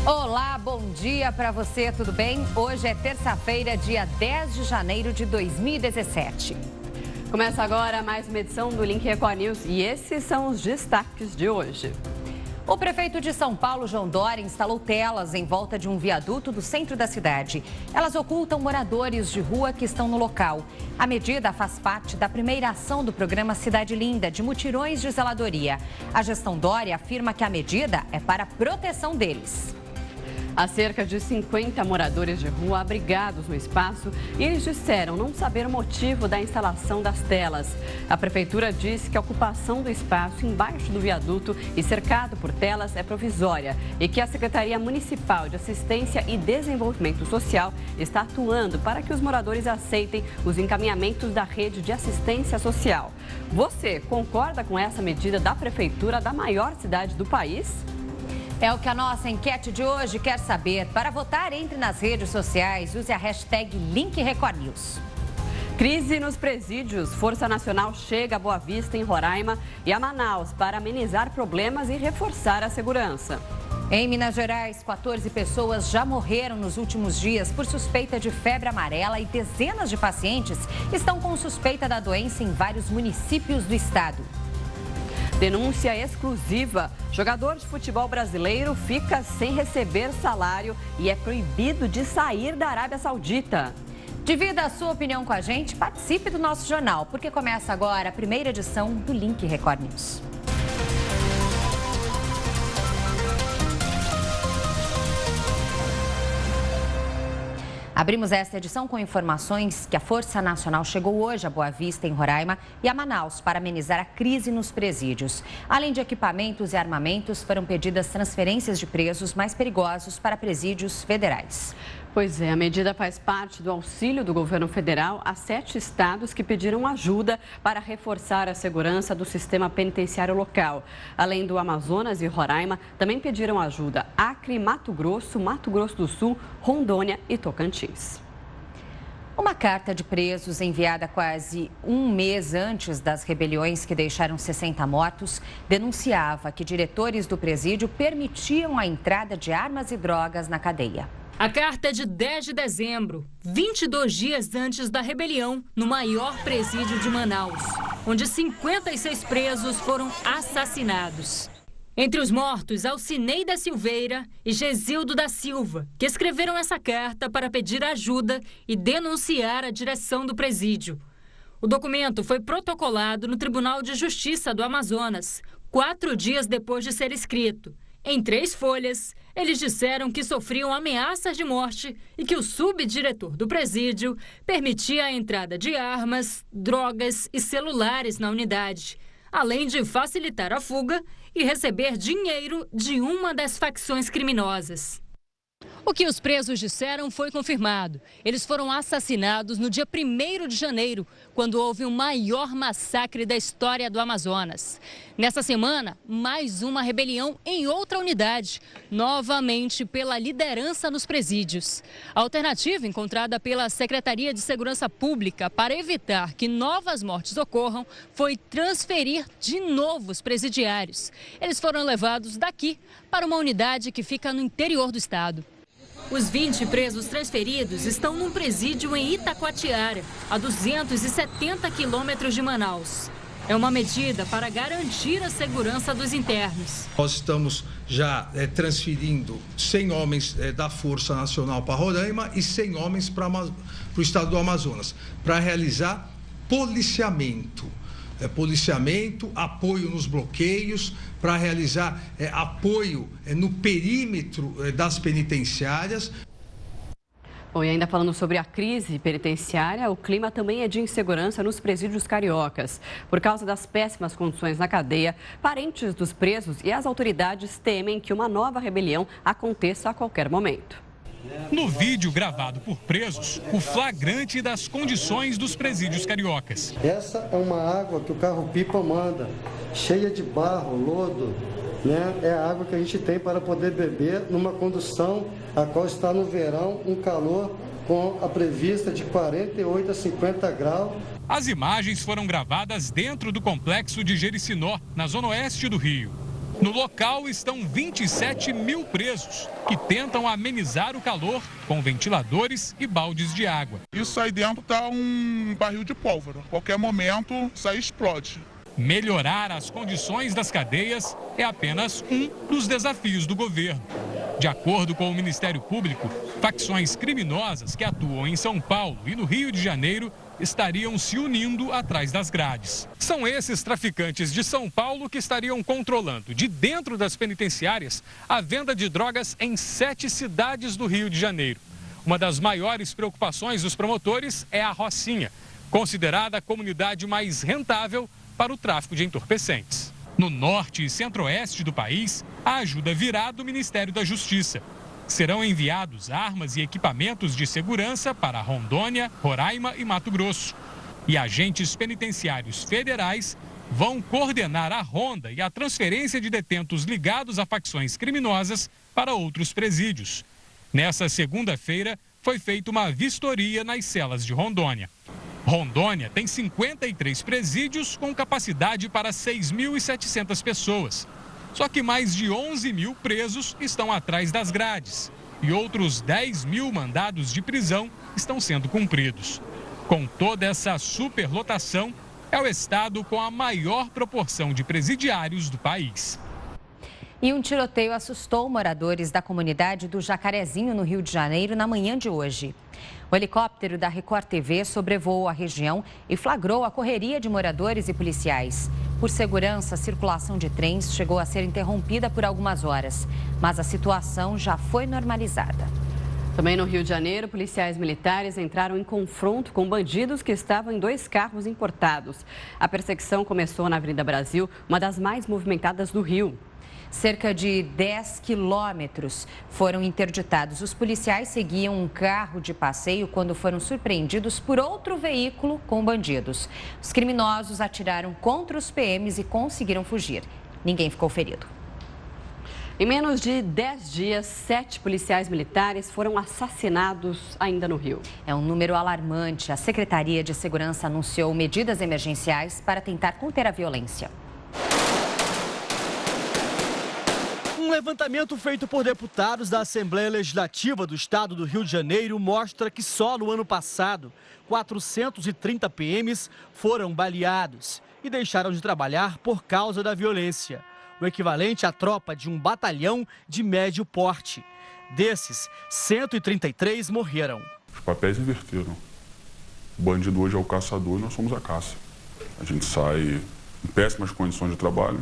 Olá, bom dia para você, tudo bem? Hoje é terça-feira, dia 10 de janeiro de 2017. Começa agora mais uma edição do Link Record News e esses são os destaques de hoje. O prefeito de São Paulo, João Dória, instalou telas em volta de um viaduto do centro da cidade. Elas ocultam moradores de rua que estão no local. A medida faz parte da primeira ação do programa Cidade Linda, de mutirões de zeladoria. A gestão Dória afirma que a medida é para a proteção deles. Há cerca de 50 moradores de rua abrigados no espaço e eles disseram não saber o motivo da instalação das telas. A prefeitura disse que a ocupação do espaço embaixo do viaduto e cercado por telas é provisória e que a Secretaria Municipal de Assistência e Desenvolvimento Social está atuando para que os moradores aceitem os encaminhamentos da rede de assistência social. Você concorda com essa medida da prefeitura da maior cidade do país? É o que a nossa enquete de hoje quer saber. Para votar, entre nas redes sociais, use a hashtag LinkRecordNews. Crise nos presídios. Força Nacional chega a Boa Vista, em Roraima, e a Manaus para amenizar problemas e reforçar a segurança. Em Minas Gerais, 14 pessoas já morreram nos últimos dias por suspeita de febre amarela e dezenas de pacientes estão com suspeita da doença em vários municípios do estado. Denúncia exclusiva. Jogador de futebol brasileiro fica sem receber salário e é proibido de sair da Arábia Saudita. Divida a sua opinião com a gente, participe do nosso jornal, porque começa agora a primeira edição do Link Record News. Abrimos esta edição com informações que a Força Nacional chegou hoje a Boa Vista, em Roraima, e a Manaus para amenizar a crise nos presídios. Além de equipamentos e armamentos, foram pedidas transferências de presos mais perigosos para presídios federais. Pois é, a medida faz parte do auxílio do governo federal a 7 estados que pediram ajuda para reforçar a segurança do sistema penitenciário local. Além do Amazonas e Roraima, também pediram ajuda Acre, Mato Grosso do Sul, Rondônia e Tocantins. Uma carta de presos enviada quase um mês antes das rebeliões que deixaram 60 mortos denunciava que diretores do presídio permitiam a entrada de armas e drogas na cadeia. A carta é de 10 de dezembro, 22 dias antes da rebelião, no maior presídio de Manaus, onde 56 presos foram assassinados. Entre os mortos, Alcineida Silveira e Gesildo da Silva, que escreveram essa carta para pedir ajuda e denunciar a direção do presídio. O documento foi protocolado no Tribunal de Justiça do Amazonas, 4 dias depois de ser escrito. Em 3 folhas, eles disseram que sofriam ameaças de morte e que o subdiretor do presídio permitia a entrada de armas, drogas e celulares na unidade, além de facilitar a fuga e receber dinheiro de uma das facções criminosas. O que os presos disseram foi confirmado. Eles foram assassinados no dia 1º de janeiro, quando houve o maior massacre da história do Amazonas. Nessa semana, mais uma rebelião em outra unidade, novamente pela liderança nos presídios. A alternativa encontrada pela Secretaria de Segurança Pública para evitar que novas mortes ocorram foi transferir de novo os presidiários. Eles foram levados daqui para uma unidade que fica no interior do estado. Os 20 presos transferidos estão num presídio em Itacoatiara, a 270 quilômetros de Manaus. É uma medida para garantir a segurança dos internos. Nós estamos já transferindo 100 homens da Força Nacional para Roraima e 100 homens para o estado do Amazonas, para realizar policiamento. Apoio nos bloqueios, para realizar apoio no perímetro das penitenciárias. Bom, e ainda falando sobre a crise penitenciária, o clima também é de insegurança nos presídios cariocas. Por causa das péssimas condições na cadeia, parentes dos presos e as autoridades temem que uma nova rebelião aconteça a qualquer momento. No vídeo gravado por presos, o flagrante das condições dos presídios cariocas. Essa é uma água que o carro-pipa manda, cheia de barro, lodo, né? É a água que a gente tem para poder beber numa condução a qual está no verão um calor com a prevista de 48 a 50 graus. As imagens foram gravadas dentro do complexo de Jericinó, na zona oeste do Rio. No local estão 27 mil presos, que tentam amenizar o calor com ventiladores e baldes de água. Isso aí dentro está um barril de pólvora. A qualquer momento, isso aí explode. Melhorar as condições das cadeias é apenas um dos desafios do governo. De acordo com o Ministério Público, facções criminosas que atuam em São Paulo e no Rio de Janeiro estariam se unindo atrás das grades. São esses traficantes de São Paulo que estariam controlando, de dentro das penitenciárias, a venda de drogas em 7 cidades do Rio de Janeiro. Uma das maiores preocupações dos promotores é a Rocinha, considerada a comunidade mais rentável para o tráfico de entorpecentes. No norte e centro-oeste do país, a ajuda virá do Ministério da Justiça. Serão enviados armas e equipamentos de segurança para Rondônia, Roraima e Mato Grosso. E agentes penitenciários federais vão coordenar a ronda e a transferência de detentos ligados a facções criminosas para outros presídios. Nessa segunda-feira, foi feita uma vistoria nas celas de Rondônia. Rondônia tem 53 presídios com capacidade para 6.700 pessoas. Só que mais de 11 mil presos estão atrás das grades e outros 10 mil mandados de prisão estão sendo cumpridos. Com toda essa superlotação, é o estado com a maior proporção de presidiários do país. E um tiroteio assustou moradores da comunidade do Jacarezinho, no Rio de Janeiro, na manhã de hoje. O helicóptero da Record TV sobrevoou a região e flagrou a correria de moradores e policiais. Por segurança, a circulação de trens chegou a ser interrompida por algumas horas, mas a situação já foi normalizada. Também no Rio de Janeiro, policiais militares entraram em confronto com bandidos que estavam em 2 carros importados. A perseguição começou na Avenida Brasil, uma das mais movimentadas do Rio. Cerca de 10 quilômetros foram interditados. Os policiais seguiam um carro de passeio quando foram surpreendidos por outro veículo com bandidos. Os criminosos atiraram contra os PMs e conseguiram fugir. Ninguém ficou ferido. Em menos de 10 dias, 7 policiais militares foram assassinados ainda no Rio. É um número alarmante. A Secretaria de Segurança anunciou medidas emergenciais para tentar conter a violência. Um levantamento feito por deputados da Assembleia Legislativa do Estado do Rio de Janeiro mostra que só no ano passado, 430 PMs foram baleados e deixaram de trabalhar por causa da violência. O equivalente à tropa de um batalhão de médio porte. Desses, 133 morreram. Os papéis inverteram. O bandido hoje é o caçador e nós somos a caça. A gente sai em péssimas condições de trabalho,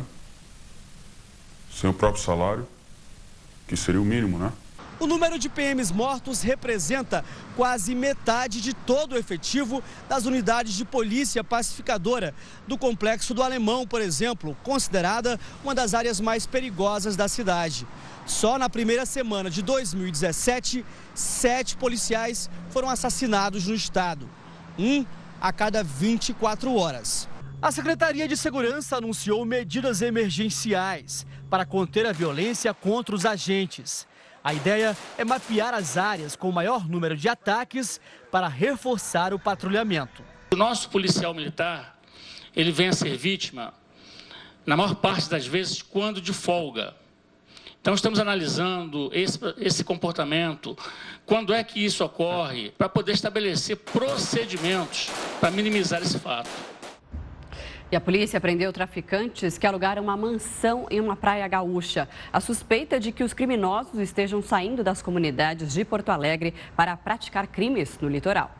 sem o próprio salário, que seria o mínimo, né? O número de PMs mortos representa quase metade de todo o efetivo das unidades de polícia pacificadora do Complexo do Alemão, por exemplo, considerada uma das áreas mais perigosas da cidade. Só na primeira semana de 2017, 7 policiais foram assassinados no estado. 1 a cada 24 horas. A Secretaria de Segurança anunciou medidas emergenciais para conter a violência contra os agentes. A ideia é mapear as áreas com o maior número de ataques para reforçar o patrulhamento. O nosso policial militar, ele vem a ser vítima, na maior parte das vezes, quando de folga. Então, estamos analisando esse comportamento, quando é que isso ocorre, para poder estabelecer procedimentos para minimizar esse fato. E a polícia prendeu traficantes que alugaram uma mansão em uma praia gaúcha. A suspeita é de que os criminosos estejam saindo das comunidades de Porto Alegre para praticar crimes no litoral.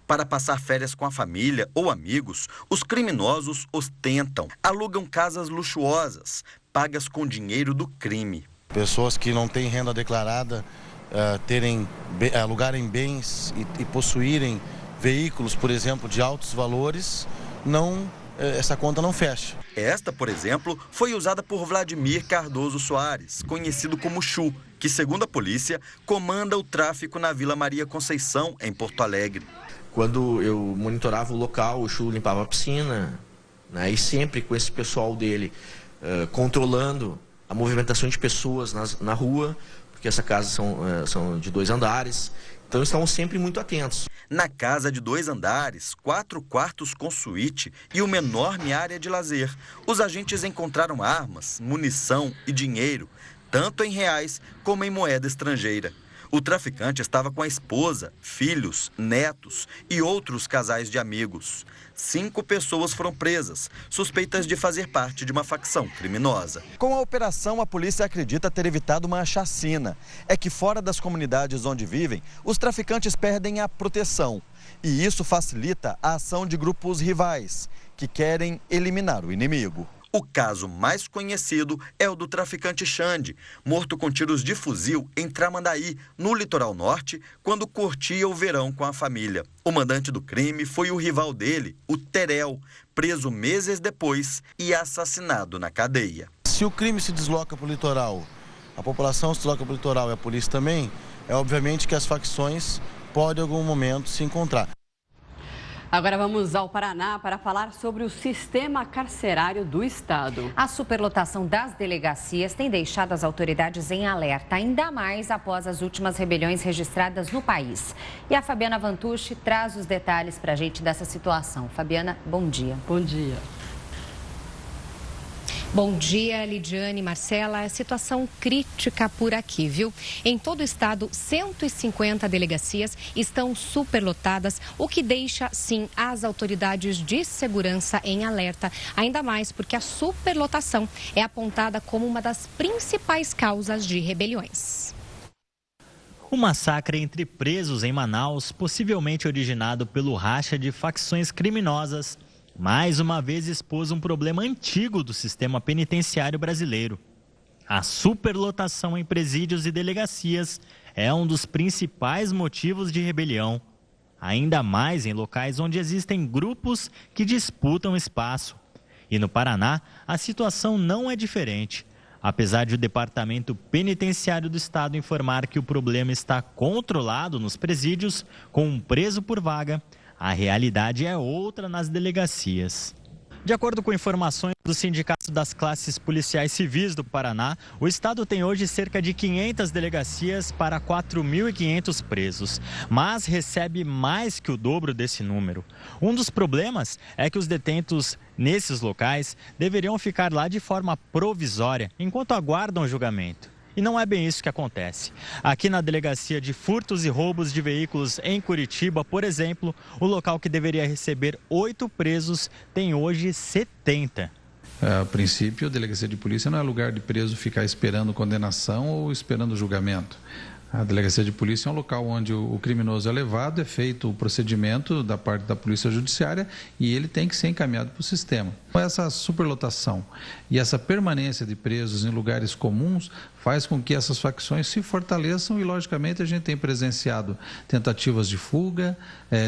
Para passar férias com a família ou amigos, os criminosos ostentam, alugam casas luxuosas, pagas com dinheiro do crime. Pessoas que não têm renda declarada, alugarem bens e possuírem veículos, por exemplo, de altos valores, essa conta não fecha. Esta, por exemplo, foi usada por Vladimir Cardoso Soares, conhecido como Chu, que, segundo a polícia, comanda o tráfico na Vila Maria Conceição, em Porto Alegre. Quando eu monitorava o local, o Chu limpava a piscina, né, e sempre com esse pessoal dele controlando a movimentação de pessoas na rua, porque essa casa são de 2 andares, então estamos sempre muito atentos. Na casa de 2 andares, 4 quartos com suíte e uma enorme área de lazer, os agentes encontraram armas, munição e dinheiro, tanto em reais como em moeda estrangeira. O traficante estava com a esposa, filhos, netos e outros casais de amigos. 5 pessoas foram presas, suspeitas de fazer parte de uma facção criminosa. Com a operação, a polícia acredita ter evitado uma chacina. É que fora das comunidades onde vivem, os traficantes perdem a proteção. E isso facilita a ação de grupos rivais, que querem eliminar o inimigo. O caso mais conhecido é o do traficante Xande, morto com tiros de fuzil em Tramandaí, no litoral norte, quando curtia o verão com a família. O mandante do crime foi o rival dele, o Terel, preso meses depois e assassinado na cadeia. Se o crime se desloca para o litoral, a população se desloca para o litoral e a polícia também, é obviamente que as facções podem em algum momento se encontrar. Agora vamos ao Paraná para falar sobre o sistema carcerário do estado. A superlotação das delegacias tem deixado as autoridades em alerta, ainda mais após as últimas rebeliões registradas no país. E a Fabiana Vantucci traz os detalhes para a gente dessa situação. Fabiana, bom dia. Bom dia. Bom dia, Lidiane, Marcela. É situação crítica por aqui, viu? Em todo o estado, 150 delegacias estão superlotadas, o que deixa, sim, as autoridades de segurança em alerta. Ainda mais porque a superlotação é apontada como uma das principais causas de rebeliões. O massacre entre presos em Manaus, possivelmente originado pelo racha de facções criminosas, mais uma vez expôs um problema antigo do sistema penitenciário brasileiro. A superlotação em presídios e delegacias é um dos principais motivos de rebelião, ainda mais em locais onde existem grupos que disputam espaço. E no Paraná, a situação não é diferente. Apesar de o Departamento Penitenciário do Estado informar que o problema está controlado nos presídios, com um preso por vaga, a realidade é outra nas delegacias. De acordo com informações do Sindicato das Classes Policiais Civis do Paraná, o estado tem hoje cerca de 500 delegacias para 4.500 presos, mas recebe mais que o dobro desse número. Um dos problemas é que os detentos nesses locais deveriam ficar lá de forma provisória, enquanto aguardam o julgamento. E não é bem isso que acontece. Aqui na Delegacia de Furtos e Roubos de Veículos em Curitiba, por exemplo, o local que deveria receber 8 presos tem hoje 70. A princípio, a Delegacia de Polícia não é lugar de preso ficar esperando condenação ou esperando julgamento. A Delegacia de Polícia é um local onde o criminoso é levado, é feito o procedimento da parte da Polícia Judiciária e ele tem que ser encaminhado para o sistema. Essa superlotação e essa permanência de presos em lugares comuns faz com que essas facções se fortaleçam e, logicamente, a gente tem presenciado tentativas de fuga,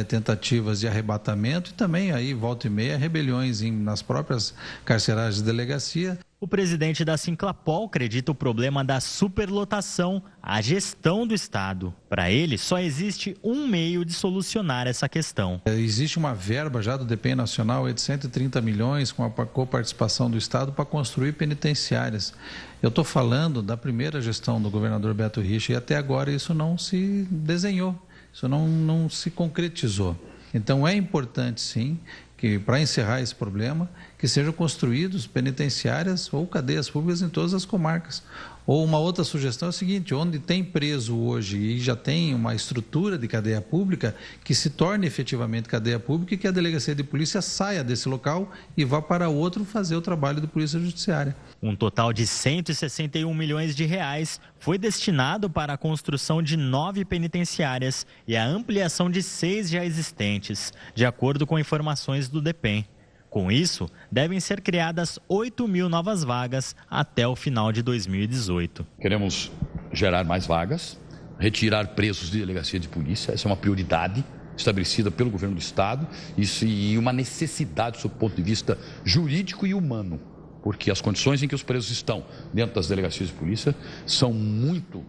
tentativas de arrebatamento e também, aí, volta e meia, rebeliões nas próprias carcerárias de delegacia. O presidente da Sinclapol acredita o problema da superlotação à gestão do Estado. Para ele, só existe um meio de solucionar essa questão. Existe uma verba já do DPEM Nacional de 130 milhões com a coparticipação do Estado para construir penitenciárias. Eu estou falando da primeira gestão do governador Beto Richa e até agora isso não se desenhou, isso não se concretizou. Então é importante, sim, que para encerrar esse problema, que sejam construídos penitenciárias ou cadeias públicas em todas as comarcas. Ou uma outra sugestão é o seguinte, onde tem preso hoje e já tem uma estrutura de cadeia pública, que se torne efetivamente cadeia pública e que a Delegacia de Polícia saia desse local e vá para outro fazer o trabalho de Polícia Judiciária. Um total de 161 milhões de reais foi destinado para a construção de 9 penitenciárias e a ampliação de 6 já existentes, de acordo com informações do DPEM. Com isso, devem ser criadas 8.000 novas vagas até o final de 2018. Queremos gerar mais vagas, retirar presos de delegacia de polícia, essa é uma prioridade estabelecida pelo governo do Estado e uma necessidade, sob o ponto de vista jurídico e humano, porque as condições em que os presos estão dentro das delegacias de polícia são muito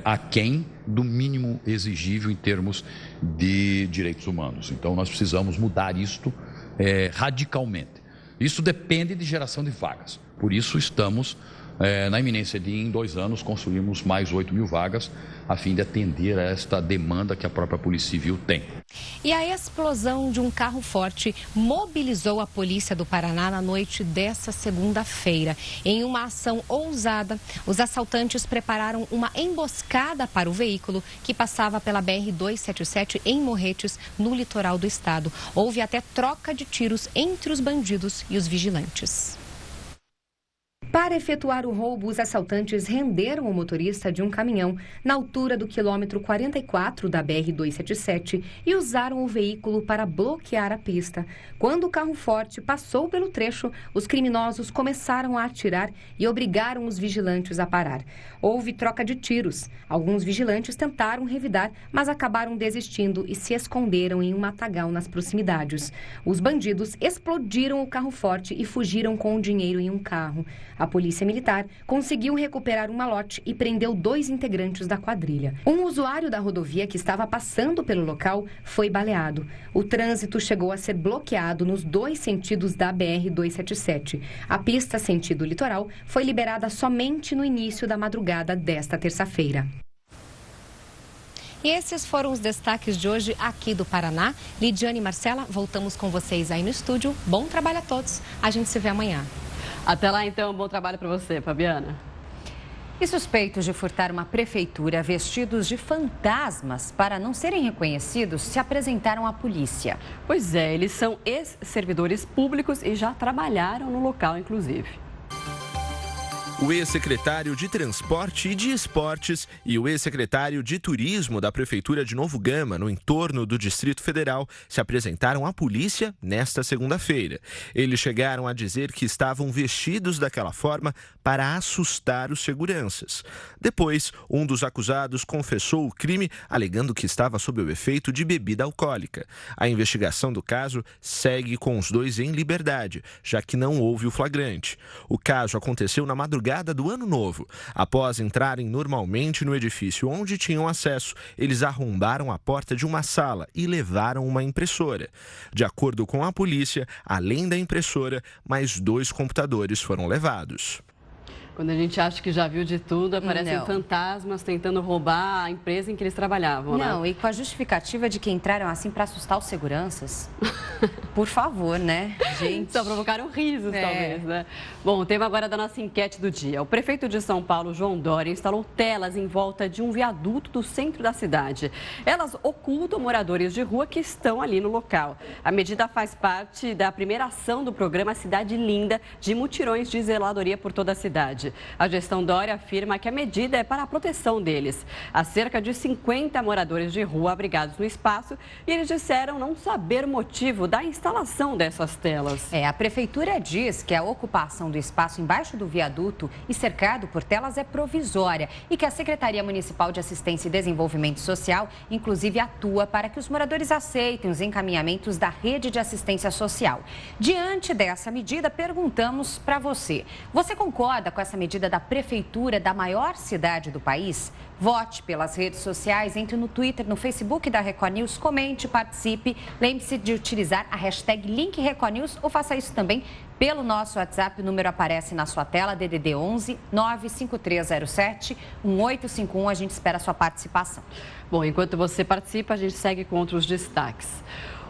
aquém do mínimo exigível em termos de direitos humanos. Então, nós precisamos mudar isto radicalmente. Isso depende de geração de vagas. Por isso, estamos na iminência de, em 2 anos, construirmos mais 8.000 vagas, a fim de atender a esta demanda que a própria Polícia Civil tem. E a explosão de um carro forte mobilizou a polícia do Paraná na noite dessa segunda-feira. Em uma ação ousada, os assaltantes prepararam uma emboscada para o veículo que passava pela BR-277 em Morretes, no litoral do estado. Houve até troca de tiros entre os bandidos e os vigilantes. Para efetuar o roubo, os assaltantes renderam o motorista de um caminhão na altura do quilômetro 44 da BR-277 e usaram o veículo para bloquear a pista. Quando o carro forte passou pelo trecho, os criminosos começaram a atirar e obrigaram os vigilantes a parar. Houve troca de tiros. Alguns vigilantes tentaram revidar, mas acabaram desistindo e se esconderam em um matagal nas proximidades. Os bandidos explodiram o carro forte e fugiram com o dinheiro em um carro. A Polícia Militar conseguiu recuperar um malote e prendeu 2 integrantes da quadrilha. Um usuário da rodovia que estava passando pelo local foi baleado. O trânsito chegou a ser bloqueado nos 2 sentidos da BR-277. A pista sentido litoral foi liberada somente no início da madrugada desta terça-feira. E esses foram os destaques de hoje aqui do Paraná. Lidiane e Marcela, voltamos com vocês aí no estúdio. Bom trabalho a todos. A gente se vê amanhã. Até lá, então. Bom trabalho para você, Fabiana. E suspeitos de furtar uma prefeitura vestidos de fantasmas para não serem reconhecidos se apresentaram à polícia. Pois é, eles são ex-servidores públicos e já trabalharam no local, inclusive. O ex-secretário de Transporte e de Esportes e o ex-secretário de Turismo da Prefeitura de Novo Gama, no entorno do Distrito Federal, se apresentaram à polícia nesta segunda-feira. Eles chegaram a dizer que estavam vestidos daquela forma para assustar os seguranças. Depois, um dos acusados confessou o crime, alegando que estava sob o efeito de bebida alcoólica. A investigação do caso segue com os 2 em liberdade, já que não houve o flagrante. O caso aconteceu na madrugada do Ano Novo. Após entrarem normalmente no edifício onde tinham acesso, eles arrombaram a porta de uma sala e levaram uma impressora. De acordo com a polícia, além da impressora, mais 2 computadores foram levados. Quando a gente acha que já viu de tudo, aparecem fantasmas tentando roubar a empresa em que eles trabalhavam, né? Não, e com a justificativa de que entraram assim para assustar os seguranças. Por favor, né, gente? Só provocaram risos, talvez, né? Bom, o tema agora é da nossa enquete do dia. O prefeito de São Paulo, João Dória, instalou telas em volta de um viaduto do centro da cidade. Elas ocultam moradores de rua que estão ali no local. A medida faz parte da primeira ação do programa Cidade Linda, de mutirões de zeladoria por toda a cidade. A gestão Dória afirma que a medida é para a proteção deles. Há cerca de 50 moradores de rua abrigados no espaço e eles disseram não saber o motivo da instalação dessas telas. A prefeitura diz que a ocupação do espaço embaixo do viaduto e cercado por telas é provisória e que a Secretaria Municipal de Assistência e Desenvolvimento Social, inclusive, atua para que os moradores aceitem os encaminhamentos da rede de assistência social. Diante dessa medida, perguntamos para você. Você concorda com essa medida da prefeitura da maior cidade do país? Vote pelas redes sociais, entre no Twitter, no Facebook da Record News, comente, participe. Lembre-se de utilizar a hashtag #LinkRecordNews ou faça isso também pelo nosso WhatsApp. O número aparece na sua tela, DDD 11 95307 1851. A gente espera a sua participação. Bom, enquanto você participa, a gente segue com outros destaques.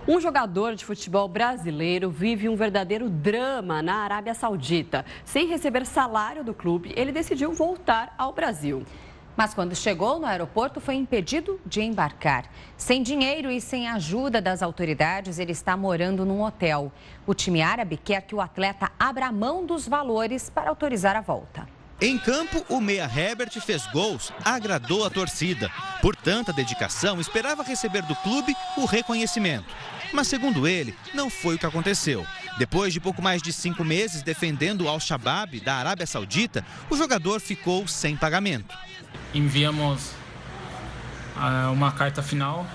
Um jogador de futebol brasileiro vive um verdadeiro drama na Arábia Saudita. Sem receber salário do clube, ele decidiu voltar ao Brasil. Mas quando chegou no aeroporto, foi impedido de embarcar. Sem dinheiro e sem ajuda das autoridades, ele está morando num hotel. O time árabe quer que o atleta abra mão dos valores para autorizar a volta. Em campo, o meia Herbert fez gols, agradou a torcida. Por tanta dedicação, esperava receber do clube o reconhecimento. Mas, segundo ele, não foi o que aconteceu. Depois de pouco mais de 5 meses defendendo o Al-Shabaab da Arábia Saudita, o jogador ficou sem pagamento. Enviamos uma carta final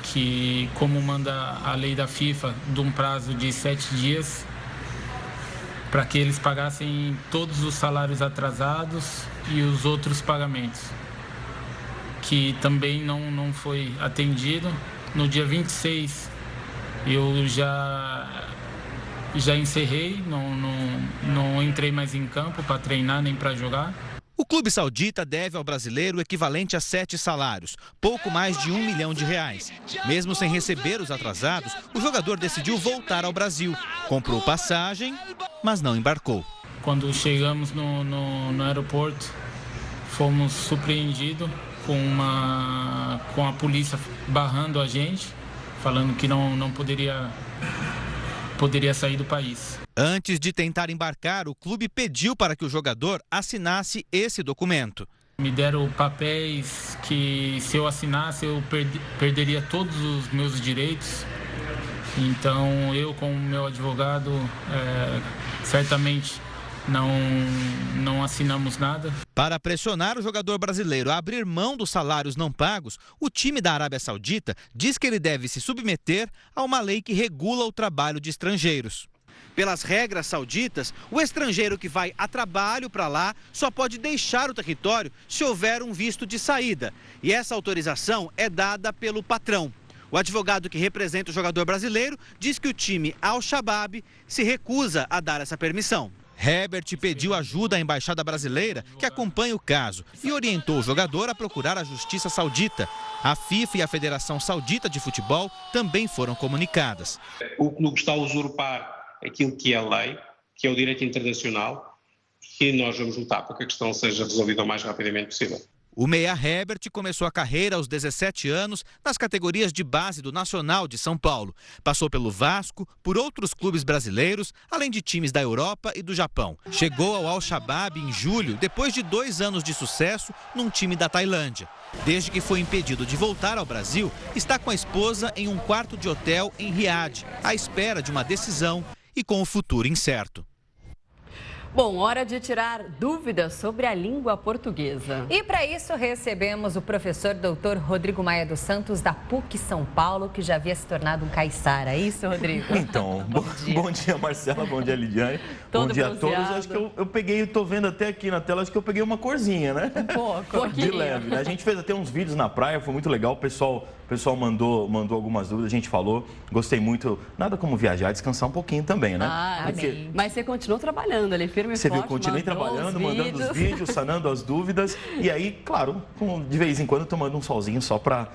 que, como manda a lei da FIFA, de um prazo de 7 dias, para que eles pagassem todos os salários atrasados e os outros pagamentos, que também não foi atendido. No dia 26, eu já já encerrei, não entrei mais em campo para treinar nem para jogar. O clube saudita deve ao brasileiro o equivalente a 7 salários, pouco mais de R$1 milhão. Mesmo sem receber os atrasados, o jogador decidiu voltar ao Brasil. Comprou passagem, mas não embarcou. Quando chegamos no aeroporto, fomos surpreendidos com a polícia barrando a gente, falando que não poderia sair do país. Antes de tentar embarcar, o clube pediu para que o jogador assinasse esse documento. Me deram papéis que, se eu assinasse, eu perderia todos os meus direitos. Então, eu, como meu advogado, certamente não assinamos nada. Para pressionar o jogador brasileiro a abrir mão dos salários não pagos, o time da Arábia Saudita diz que ele deve se submeter a uma lei que regula o trabalho de estrangeiros. Pelas regras sauditas, o estrangeiro que vai a trabalho para lá só pode deixar o território se houver um visto de saída. E essa autorização é dada pelo patrão. O advogado que representa o jogador brasileiro diz que o time Al-Shabaab se recusa a dar essa permissão. Herbert pediu ajuda à embaixada brasileira, que acompanha o caso, e orientou o jogador a procurar a justiça saudita. A FIFA e a Federação Saudita de Futebol também foram comunicadas. O clube está a usurpar aquilo que é a lei, que é o direito internacional, e nós vamos lutar para que a questão seja resolvida o mais rapidamente possível. O meia Herbert começou a carreira aos 17 anos nas categorias de base do Nacional de São Paulo. Passou pelo Vasco, por outros clubes brasileiros, além de times da Europa e do Japão. Chegou ao Al-Shabaab em julho, depois de 2 anos de sucesso num time da Tailândia. Desde que foi impedido de voltar ao Brasil, está com a esposa em um quarto de hotel em Riad, à espera de uma decisão e com o futuro incerto. Bom, hora de tirar dúvidas sobre a língua portuguesa. E para isso recebemos o professor Dr. Rodrigo Maia dos Santos, da PUC São Paulo, que já havia se tornado um caiçara. É isso, Rodrigo? Então, bom dia, Marcela, bom dia, Lidiane. Bom dia a todos. Acho que eu peguei, estou vendo até aqui na tela, acho que eu peguei uma corzinha, né? Um pouco. De leve, né? A gente fez até uns vídeos na praia, foi muito legal, o pessoal mandou algumas dúvidas, a gente falou, gostei muito. Nada como viajar, descansar um pouquinho também, né? Porque... Mas você continuou trabalhando ali, firme e forte. Você viu, continuei trabalhando, mandando os vídeos, sanando as dúvidas. E aí, claro, de vez em quando tomando um solzinho só pra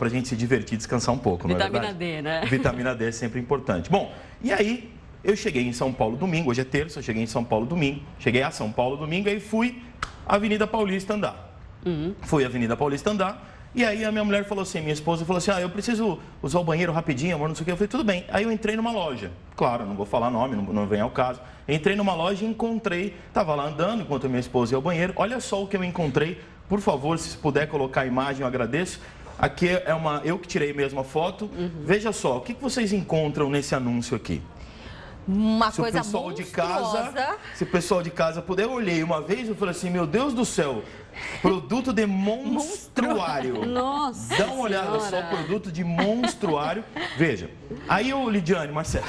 gente se divertir, descansar um pouco, não é verdade? Vitamina D, né? Vitamina D é sempre importante. Bom, e aí eu cheguei em São Paulo domingo, hoje é terça, eu cheguei em São Paulo domingo, cheguei a São Paulo domingo, aí fui à Avenida Paulista andar. Fui à Avenida Paulista andar. E aí a minha mulher falou assim, minha esposa falou assim, eu preciso usar o banheiro rapidinho, amor, não sei o que. Eu falei, tudo bem. Aí eu entrei numa loja, claro, não vou falar nome, não vem ao caso. Entrei numa loja e encontrei, estava lá andando enquanto a minha esposa ia ao banheiro. Olha só o que eu encontrei, por favor, se puder colocar a imagem, eu agradeço. Aqui é eu que tirei mesmo a foto. Veja só, o que vocês encontram nesse anúncio aqui? Uma coisa monstruosa. Se o pessoal de casa puder, eu olhei uma vez e falei assim, meu Deus do céu, produto de monstruário. Nossa Dá uma olhada só, produto de monstruário. Veja, aí eu, Lidiane, Marcelo,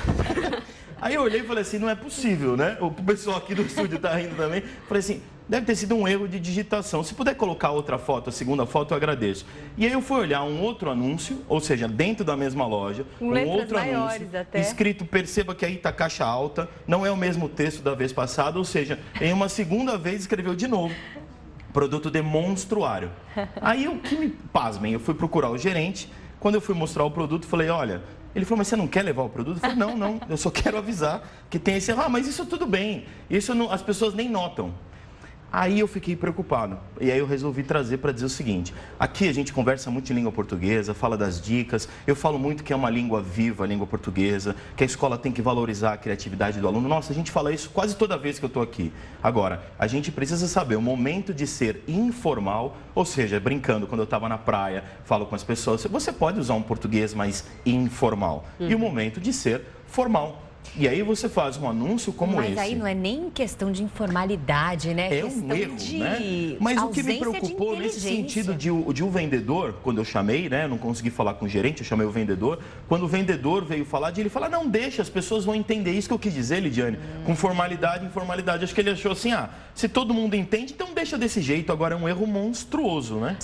aí eu olhei e falei assim, não é possível, né? O pessoal aqui do estúdio tá rindo também. Falei assim, deve ter sido um erro de digitação. Se puder colocar outra foto, a segunda foto, eu agradeço. E aí eu fui olhar um outro anúncio, ou seja, dentro da mesma loja, um outro anúncio, escrito, perceba que aí tá caixa alta, não é o mesmo texto da vez passada, ou seja, em uma segunda vez escreveu de novo, produto de monstruário. Aí o que me pasmem, eu fui procurar o gerente, quando eu fui mostrar o produto, falei, olha... Ele falou, mas você não quer levar o produto? Eu falei, não, eu só quero avisar que tem esse... mas isso tudo bem, isso não, as pessoas nem notam. Aí eu fiquei preocupado, e aí eu resolvi trazer para dizer o seguinte, aqui a gente conversa muito em língua portuguesa, fala das dicas, eu falo muito que é uma língua viva, a língua portuguesa, que a escola tem que valorizar a criatividade do aluno. Nossa, a gente fala isso quase toda vez que eu estou aqui. Agora, a gente precisa saber o momento de ser informal, ou seja, brincando, quando eu estava na praia, falo com as pessoas, você pode usar um português mais informal, e o momento de ser formal. E aí você faz um anúncio como esse. Mas aí não é nem questão de informalidade, né? É um erro, né? Mas o que me preocupou nesse sentido de o vendedor, quando eu chamei, né? Não consegui falar com o gerente, eu chamei o vendedor. Quando o vendedor veio falar, ele fala, não, deixa, as pessoas vão entender. Isso que eu quis dizer, Lidiane, com formalidade, informalidade. Acho que ele achou assim, se todo mundo entende, então deixa desse jeito. Agora é um erro monstruoso, né?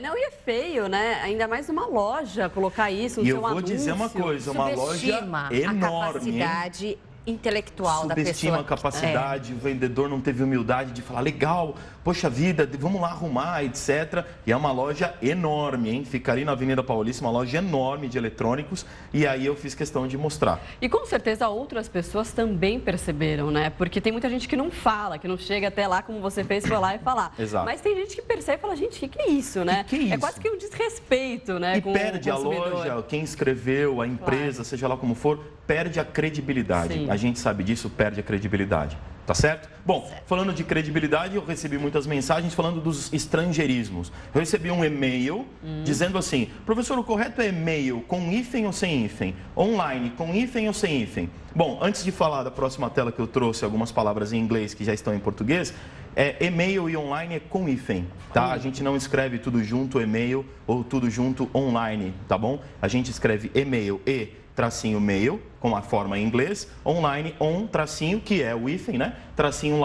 Não, e é feio, né? Ainda mais uma loja colocar isso no seu anúncio. E eu vou dizer uma coisa, uma loja enorme. intelectual da pessoa. Subestima a capacidade, o vendedor não teve humildade de falar, legal, poxa vida, vamos lá arrumar, etc. E é uma loja enorme, hein? Fica ali na Avenida Paulista, uma loja enorme de eletrônicos, e aí eu fiz questão de mostrar. E com certeza outras pessoas também perceberam, né? Porque tem muita gente que não fala, que não chega até lá como você fez, foi lá e falar. Exato. Mas tem gente que percebe e fala, gente, o que é isso, né? Que é isso? É quase que um desrespeito, né? E com perde o a loja, quem escreveu, a empresa, seja lá como for, perde a credibilidade. Sim. A gente sabe disso, perde a credibilidade. Tá certo? Bom, falando de credibilidade, eu recebi muitas mensagens falando dos estrangeirismos. Eu recebi um e-mail dizendo assim, professor, o correto é e-mail com hífen ou sem hífen? Online, com hífen ou sem hífen? Bom, antes de falar da próxima tela que eu trouxe algumas palavras em inglês que já estão em português, e-mail e online é com hífen, tá? A gente não escreve tudo junto e-mail ou tudo junto online, tá bom? A gente escreve e-mail e tracinho mail, com a forma em inglês, online, on, tracinho, que é o hífen, né? Tracinho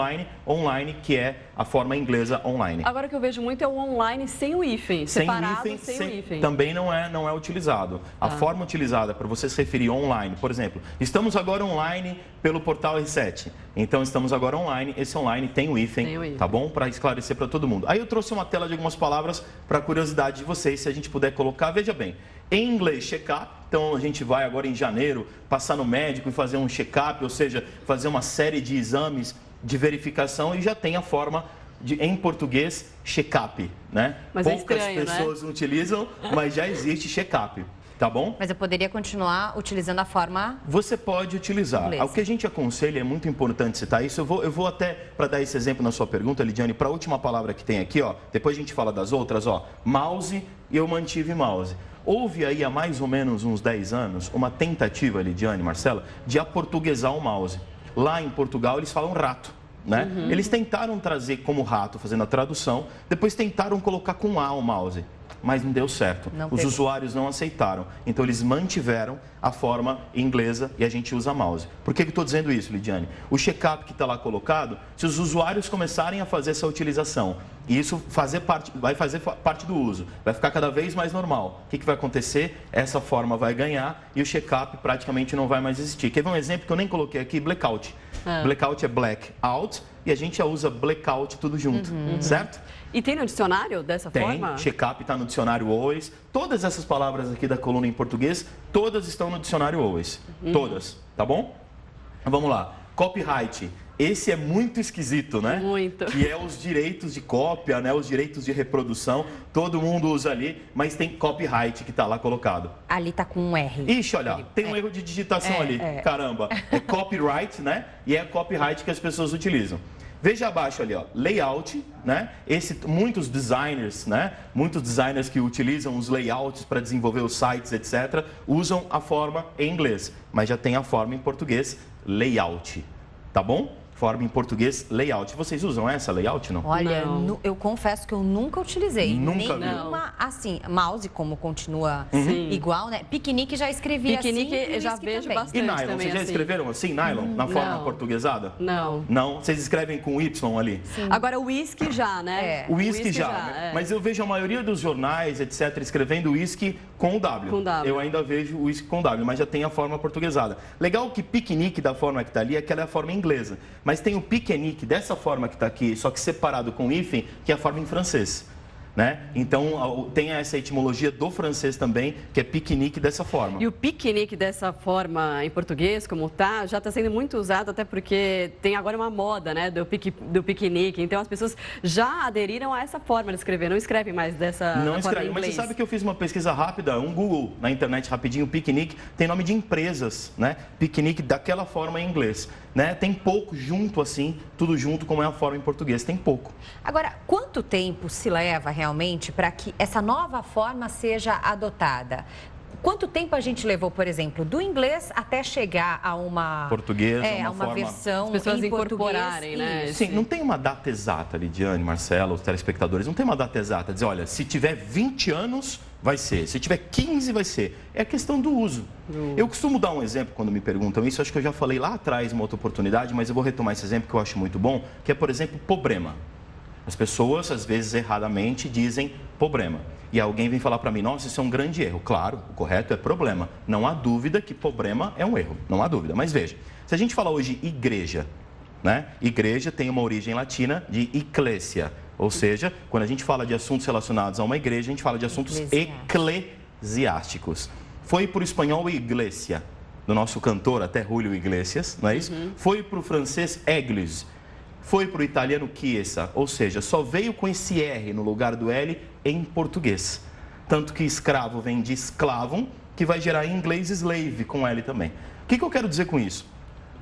online, que é a forma inglesa online. Agora que eu vejo muito é o online sem o hífen, separado sem o hífen. Também não é utilizado. A forma utilizada para você se referir online, por exemplo, estamos agora online pelo portal R7. Então, estamos agora online, esse online tem o hífen, tá bom? Para esclarecer para todo mundo. Aí eu trouxe uma tela de algumas palavras para curiosidade de vocês, se a gente puder colocar. Veja bem, em inglês, check-up. Então, a gente vai agora em janeiro passar no médico e fazer um check-up, ou seja, fazer uma série de exames de verificação e já tem a forma em português, check-up, né? Mas poucas é estranho, pessoas utilizam, mas já existe check-up, tá bom? Mas eu poderia continuar utilizando a forma... Você pode utilizar. Inglês. O que a gente aconselha, é muito importante citar isso. Eu vou até, para dar esse exemplo na sua pergunta, Lidiane, para a última palavra que tem aqui, ó, depois a gente fala das outras, ó, mouse, e eu mantive mouse. Houve aí há mais ou menos uns 10 anos uma tentativa, Lidiane, Marcela, de aportuguesar o mouse. Lá em Portugal eles falam rato, né? Eles tentaram trazer como rato, fazendo a tradução, depois tentaram colocar com A o mouse, mas não deu certo. Os usuários não aceitaram, então eles mantiveram a forma inglesa e a gente usa mouse. Por que eu estou dizendo isso, Lidiane? O check-up que está lá colocado, se os usuários começarem a fazer essa utilização, e isso vai fazer parte do uso, vai ficar cada vez mais normal. O que vai acontecer? Essa forma vai ganhar e o check-up praticamente não vai mais existir. Quer ver um exemplo que eu nem coloquei aqui? Blackout. Blackout é black out e a gente já usa blackout tudo junto, certo? E tem no dicionário dessa forma? Tem, check-up está no dicionário always. Todas essas palavras aqui da coluna em português, todas estão no dicionário always. Todas, tá bom? Vamos lá. Copyright. Esse é muito esquisito, né? Muito. Que é os direitos de cópia, né? Os direitos de reprodução. Todo mundo usa ali, mas tem copyright que está lá colocado. Ali tá com um R. Ixi, olha, tem um erro de digitação ali. Caramba. É copyright, né? E é copyright que as pessoas utilizam. Veja abaixo ali, ó, layout, né? Muitos designers, né? Muitos designers que utilizam os layouts para desenvolver os sites, etc., usam a forma em inglês, mas já tem a forma em português, layout, tá bom? Forma em português, layout. Vocês usam essa layout, não? Olha, eu confesso que eu nunca utilizei. Nunca nenhuma, assim, mouse, como continua igual, né? Piquenique já escrevi Piquenique assim. eu já vejo também. bastante. E nylon, também vocês já assim. escreveram assim, nylon, na forma portuguesada? Não. Não? Vocês escrevem com Y ali? Sim. Agora o whisky já, né? O whisky já, né? Mas eu vejo a maioria dos jornais, etc., escrevendo whisky com o W. Com W. Eu ainda vejo o whisky com W, mas já tem a forma portuguesada. Legal que piquenique da forma que está ali é que ela é a forma inglesa. Mas tem o piquenique dessa forma que está aqui, só que separado com hífen, que é a forma em francês. Né? Então, tem essa etimologia do francês também, que é piquenique dessa forma. E o piquenique dessa forma em português, como tá, já está sendo muito usado, até porque tem agora uma moda, né, do piquenique. Então, as pessoas já aderiram a essa forma de escrever, não escrevem mais dessa Não forma escreve, em mas inglês. você sabe que eu fiz uma pesquisa rápida, um Google na internet rapidinho, piquenique, tem nome de empresas, né? Piquenique daquela forma em inglês. Né? Tem pouco junto assim, tudo junto como é a forma em português, tem pouco. Agora, quanto tempo se leva realmente para que essa nova forma seja adotada? Quanto tempo a gente levou, por exemplo, do inglês até chegar a uma... Português, a uma versão as pessoas em incorporarem, português, né? Sim, não tem uma data exata, Lidiane, Marcela, os telespectadores, não tem uma data exata. Dizer, olha, se tiver 20 anos, vai ser. Se tiver 15, vai ser. É a questão do uso. Eu costumo dar um exemplo quando me perguntam isso, acho que eu já falei lá atrás, uma outra oportunidade, mas eu vou retomar esse exemplo que eu acho muito bom, que é, por exemplo, problema. As pessoas, às vezes, erradamente, dizem problema. e alguém vem falar para mim, nossa, isso é um grande erro. Claro, o correto é problema. Não há dúvida que problema é um erro, não há dúvida. Mas veja, se a gente falar hoje igreja, né? Igreja tem uma origem latina de ecclesia, ou seja, quando a gente fala de assuntos relacionados a uma igreja, a gente fala de assuntos eclesiásticos. Foi para o espanhol iglesia, do nosso cantor até Julio Iglesias, não é isso? Foi para o francês église, foi para o italiano chiesa, ou seja, só veio com esse R no lugar do L em português. Tanto que escravo vem de esclavum, que vai gerar em inglês slave, com L também. O que eu quero dizer com isso?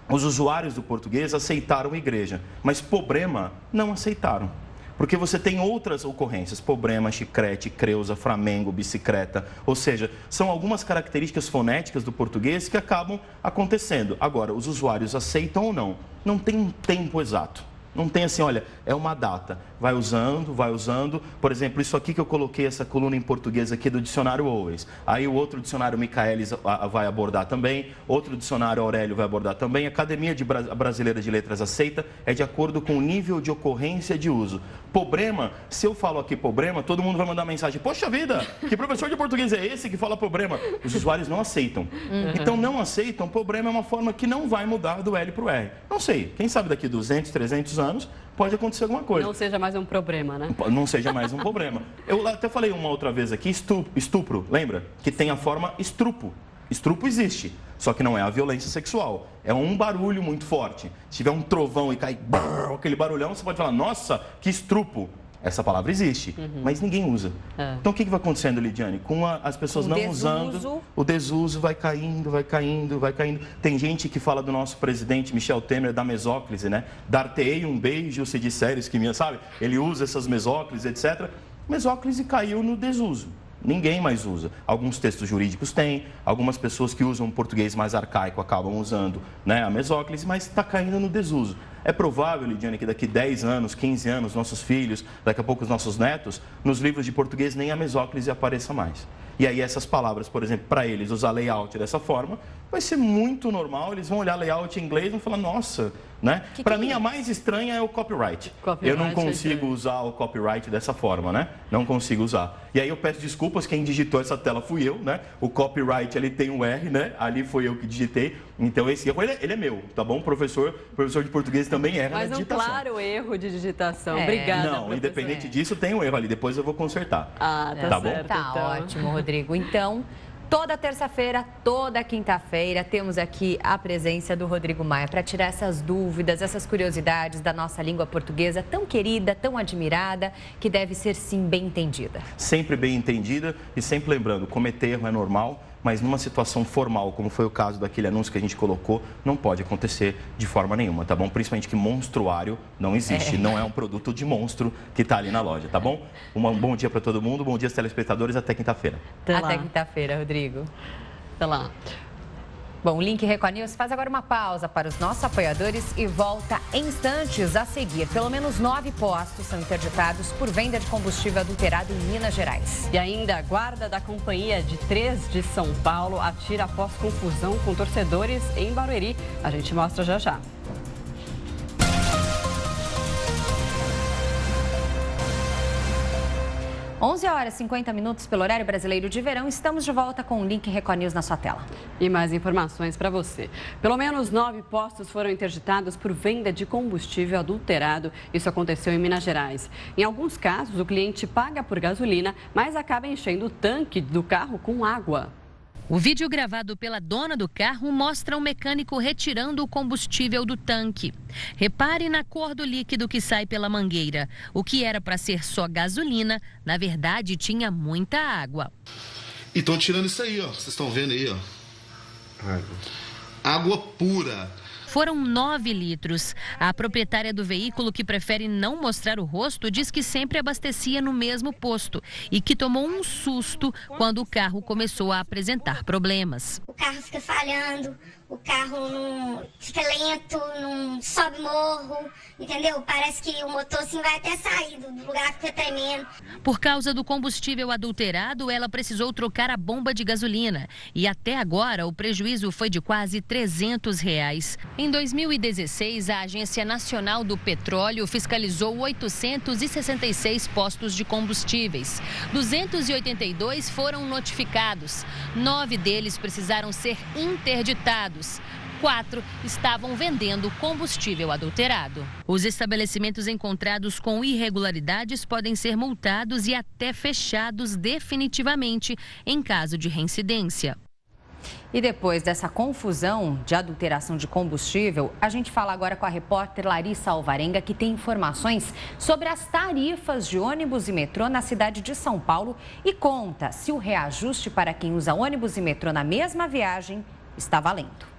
Os usuários do português aceitaram igreja, mas problema não aceitaram. Porque você tem outras ocorrências, problema, chicrete, creusa, flamengo, bicicleta. Ou seja, são algumas características fonéticas do português que acabam acontecendo. Agora, os usuários aceitam ou não? Não tem um tempo exato. Não tem assim, olha, é uma data. Vai usando, vai usando. Por exemplo, isso aqui que eu coloquei, essa coluna em português aqui do dicionário Owens. Aí o outro dicionário Michaelis vai abordar também. Outro dicionário Aurélio vai abordar também. A Academia Brasileira de Letras aceita, é de acordo com o nível de ocorrência de uso. Problema, se eu falo aqui problema, todo mundo vai mandar mensagem. Poxa vida, que professor de português é esse que fala problema? Os usuários não aceitam. Então, não aceitam, problema é uma forma que não vai mudar do L para o R. Não sei, quem sabe daqui 200, 300 anos pode acontecer alguma coisa. Não seja mais um problema, né? Não seja mais um problema. Eu até falei uma outra vez aqui, estupro, lembra? Que tem a forma estrupo. Estrupo existe, só que não é a violência sexual. É um barulho muito forte. Se tiver um trovão e cai aquele barulhão, você pode falar, nossa, que estrupo. Essa palavra existe, mas ninguém usa. Então, o que vai acontecendo, Lidiane? Com as pessoas não usando, o desuso vai caindo, vai caindo, vai caindo. Tem gente que fala do nosso presidente Michel Temer, da mesóclise, né? Dar-te-ei um beijo se disseres que minha, sabe? Ele usa essas mesóclises, etc. Mesóclise caiu no desuso. Ninguém mais usa. Alguns textos jurídicos têm, algumas pessoas que usam português mais arcaico acabam usando, né, a mesóclise, mas está caindo no desuso. É provável, Lidiane, que daqui 10 anos, 15 anos, nossos filhos, daqui a pouco os nossos netos, nos livros de português nem a mesóclise apareça mais. E aí essas palavras, por exemplo, para eles usar layout dessa forma, vai ser muito normal, eles vão olhar layout em inglês e vão falar, nossa, né? Para mim a mais estranha é o copyright. Eu não consigo usar o copyright dessa forma, né? Não consigo usar. E aí eu peço desculpas, quem digitou essa tela fui eu, né? O copyright, ele tem um R, né? Ali foi eu que digitei. Então esse erro, ele é meu, tá bom? Professor de português também erra na digitação. Mas um claro erro de digitação. Obrigada, não, professor. Independente disso, tem um erro ali. Depois eu vou consertar. Tá bom? Tá então. Ótimo, Rodrigo. Então, toda terça-feira, toda quinta-feira, temos aqui a presença do Rodrigo Maia para tirar essas dúvidas, essas curiosidades da nossa língua portuguesa tão querida, tão admirada, que deve ser, sim, bem entendida. Sempre bem entendida e sempre lembrando, cometer erro é normal, mas numa situação formal, como foi o caso daquele anúncio que a gente colocou, não pode acontecer de forma nenhuma, tá bom? Principalmente que monstruário não existe, não é um produto de monstro que está ali na loja, tá bom? Um bom dia para todo mundo, bom dia aos telespectadores, até quinta-feira. Até quinta-feira, Rodrigo. Até lá. Bom, o Link Record News faz agora uma pausa para os nossos apoiadores e volta em instantes a seguir. Pelo menos 9 postos são interditados por venda de combustível adulterado em Minas Gerais. E ainda a guarda da Companhia de 3 de São Paulo atira após confusão com torcedores em Barueri. A gente mostra já já. 11h50 pelo horário brasileiro de verão. Estamos de volta com o Link Record News na sua tela. E mais informações para você. Pelo menos 9 postos foram interditados por venda de combustível adulterado. Isso aconteceu em Minas Gerais. Em alguns casos, o cliente paga por gasolina, mas acaba enchendo o tanque do carro com água. O vídeo gravado pela dona do carro mostra um mecânico retirando o combustível do tanque. Repare na cor do líquido que sai pela mangueira. O que era para ser só gasolina, na verdade tinha muita água. E estão tirando isso aí, ó. Vocês estão vendo aí, ó. Água pura. Foram 9 litros. A proprietária do veículo, que prefere não mostrar o rosto, diz que sempre abastecia no mesmo posto e que tomou um susto quando o carro começou a apresentar problemas. carro fica falhando, o carro não fica lento, não sobe morro, entendeu? Parece que o motor assim vai até sair do lugar, fica tremendo. Por causa do combustível adulterado, ela precisou trocar a bomba de gasolina. E até agora, o prejuízo foi de quase R$300. Em 2016, a Agência Nacional do Petróleo fiscalizou 866 postos de combustíveis. 282 foram notificados. 9 deles precisaram ser interditados. 4 estavam vendendo combustível adulterado. Os estabelecimentos encontrados com irregularidades podem ser multados e até fechados definitivamente em caso de reincidência. E depois dessa confusão de adulteração de combustível, a gente fala agora com a repórter Larissa Alvarenga, que tem informações sobre as tarifas de ônibus e metrô na cidade de São Paulo e conta se o reajuste para quem usa ônibus e metrô na mesma viagem está valendo.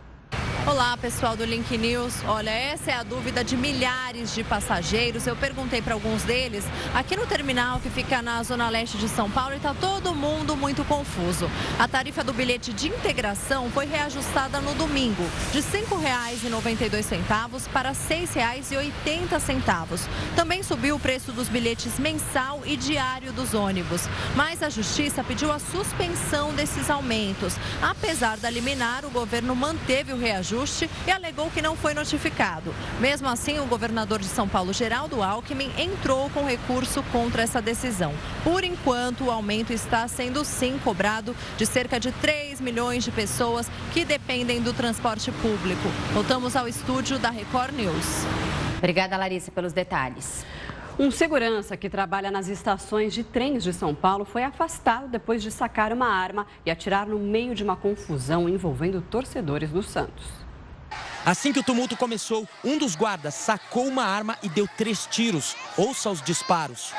Olá, pessoal do Link News. Olha, essa é a dúvida de milhares de passageiros. Eu perguntei para alguns deles aqui no terminal que fica na zona leste de São Paulo e está todo mundo muito confuso. A tarifa do bilhete de integração foi reajustada no domingo, de R$ 5,92 para R$ 6,80. Também subiu o preço dos bilhetes mensal e diário dos ônibus. Mas a Justiça pediu a suspensão desses aumentos. Apesar da liminar, o governo manteve o reajuste e alegou que não foi notificado. Mesmo assim, o governador de São Paulo, Geraldo Alckmin, entrou com recurso contra essa decisão. Por enquanto, o aumento está sendo sim cobrado de cerca de 3 milhões de pessoas que dependem do transporte público. Voltamos ao estúdio da Record News. Obrigada, Larissa, pelos detalhes. Um segurança que trabalha nas estações de trens de São Paulo foi afastado depois de sacar uma arma e atirar no meio de uma confusão envolvendo torcedores do Santos. Assim que o tumulto começou, um dos guardas sacou uma arma e deu 3 tiros. Ouça os disparos.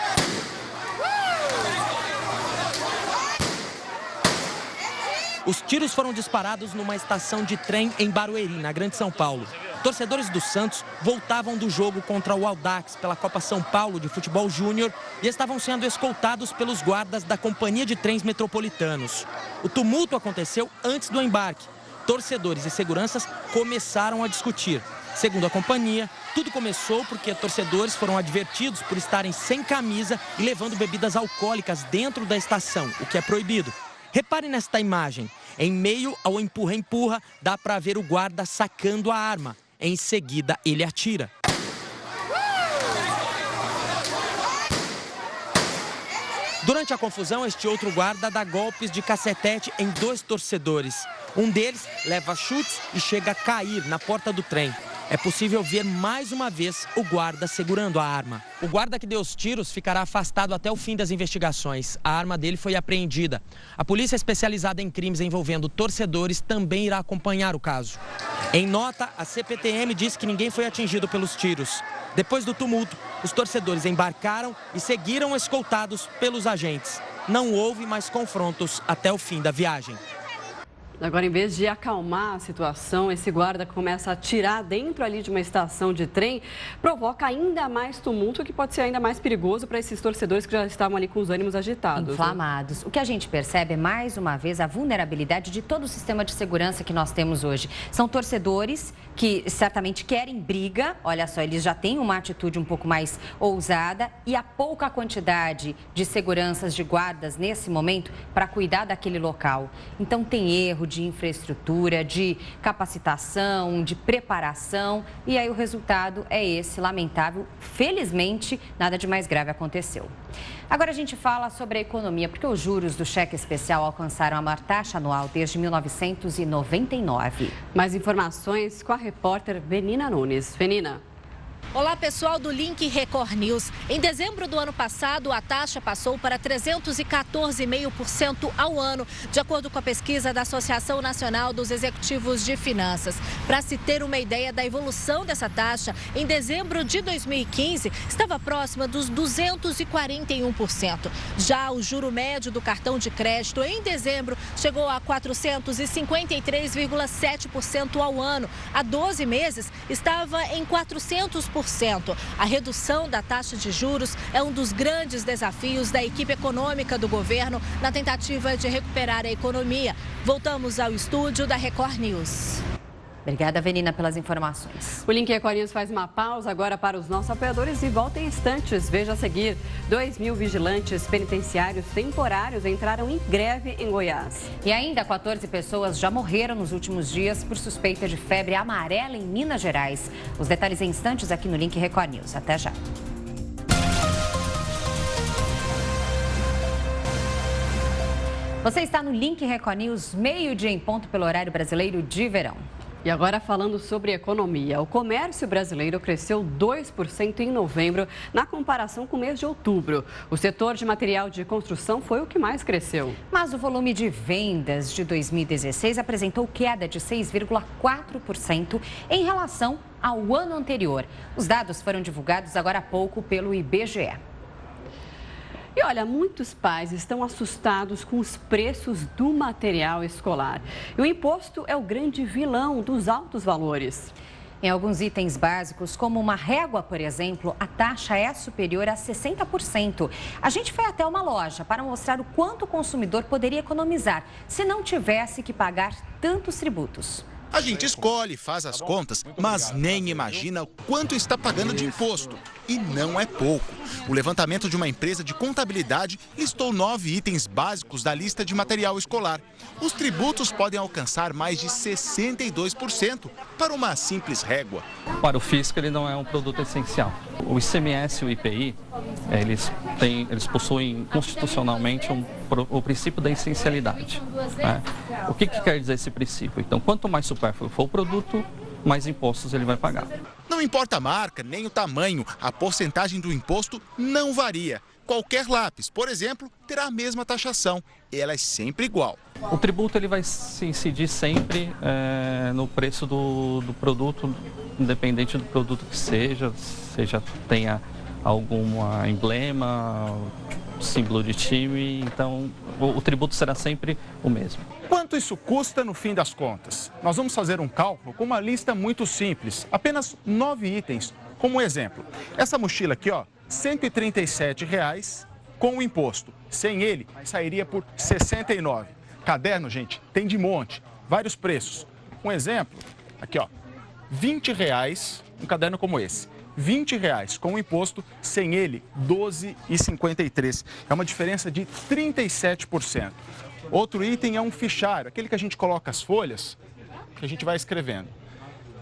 Os tiros foram disparados numa estação de trem em Barueri, na Grande São Paulo. Torcedores do Santos voltavam do jogo contra o Audax pela Copa São Paulo de Futebol Júnior e estavam sendo escoltados pelos guardas da Companhia de Trens Metropolitanos. O tumulto aconteceu antes do embarque. Torcedores e seguranças começaram a discutir. Segundo a companhia, tudo começou porque torcedores foram advertidos por estarem sem camisa e levando bebidas alcoólicas dentro da estação, o que é proibido. Repare nesta imagem. Em meio ao empurra-empurra, dá para ver o guarda sacando a arma. Em seguida, ele atira. Durante a confusão, este outro guarda dá golpes de cacetete em 2 torcedores. Um deles leva chutes e chega a cair na porta do trem. É possível ver mais uma vez o guarda segurando a arma. O guarda que deu os tiros ficará afastado até o fim das investigações. A arma dele foi apreendida. A polícia especializada em crimes envolvendo torcedores também irá acompanhar o caso. Em nota, a CPTM diz que ninguém foi atingido pelos tiros. Depois do tumulto, os torcedores embarcaram e seguiram escoltados pelos agentes. Não houve mais confrontos até o fim da viagem. Agora, em vez de acalmar a situação, esse guarda começa a atirar dentro ali de uma estação de trem, provoca ainda mais tumulto, que pode ser ainda mais perigoso para esses torcedores que já estavam ali com os ânimos agitados. Inflamados. O que a gente percebe é, mais uma vez, a vulnerabilidade de todo o sistema de segurança que nós temos hoje. São torcedores que certamente querem briga, olha só, eles já têm uma atitude um pouco mais ousada e a pouca quantidade de seguranças, de guardas nesse momento para cuidar daquele local. Então tem erro de infraestrutura, de capacitação, de preparação e aí o resultado é esse, lamentável. Felizmente, nada de mais grave aconteceu. Agora a gente fala sobre a economia, porque os juros do cheque especial alcançaram a maior taxa anual desde 1999. Mais informações com a repórter Venina Nunes. Venina. Olá, pessoal do Link Record News. Em dezembro do ano passado, a taxa passou para 314,5% ao ano, de acordo com a pesquisa da Associação Nacional dos Executivos de Finanças. Para se ter uma ideia da evolução dessa taxa, em dezembro de 2015, estava próxima dos 241%. Já o juro médio do cartão de crédito, em dezembro, chegou a 453,7% ao ano. Há 12 meses, estava em 400% 100%. A redução da taxa de juros é um dos grandes desafios da equipe econômica do governo na tentativa de recuperar a economia. Voltamos ao estúdio da Record News. Obrigada, Avelina, pelas informações. O Link Record News faz uma pausa agora para os nossos apoiadores e volta em instantes. Veja a seguir, 2.000 vigilantes penitenciários temporários entraram em greve em Goiás. E ainda 14 pessoas já morreram nos últimos dias por suspeita de febre amarela em Minas Gerais. Os detalhes em instantes aqui no Link Record News. Até já. Você está no Link Record News, meio-dia em ponto pelo horário brasileiro de verão. E agora falando sobre economia, o comércio brasileiro cresceu 2% em novembro na comparação com o mês de outubro. O setor de material de construção foi o que mais cresceu. Mas o volume de vendas de 2016 apresentou queda de 6,4% em relação ao ano anterior. Os dados foram divulgados agora há pouco pelo IBGE. E olha, muitos pais estão assustados com os preços do material escolar. E o imposto é o grande vilão dos altos valores. Em alguns itens básicos, como uma régua, por exemplo, a taxa é superior a 60%. A gente foi até uma loja para mostrar o quanto o consumidor poderia economizar se não tivesse que pagar tantos tributos. A gente escolhe, faz as contas, mas nem imagina o quanto está pagando de imposto. E não é pouco. O levantamento de uma empresa de contabilidade listou 9 itens básicos da lista de material escolar. Os tributos podem alcançar mais de 62% para uma simples régua. Para o fisco, ele não é um produto essencial. O ICMS e o IPI, eles possuem constitucionalmente o princípio da essencialidade. Né? O que quer dizer esse princípio? Então, quanto mais supérfluo for o produto, mais impostos ele vai pagar. Não importa a marca, nem o tamanho, a porcentagem do imposto não varia. Qualquer lápis, por exemplo, terá a mesma taxação. Ela é sempre igual. O tributo ele vai se incidir sempre no preço do produto, independente do produto que seja tenha algum emblema, símbolo de time, então o tributo será sempre o mesmo. Quanto isso custa no fim das contas? Nós vamos fazer um cálculo com uma lista muito simples, apenas 9 itens, como exemplo. Essa mochila aqui, ó, R$ 137,00 com o imposto. Sem ele, sairia por R$ 69,00. Caderno, gente, tem de monte, vários preços. Um exemplo, aqui, ó, R$ 20,00, um caderno como esse. R$ 20,00 com o imposto, sem ele, R$ 12,53. É uma diferença de 37%. Outro item é um fichário, aquele que a gente coloca as folhas, que a gente vai escrevendo.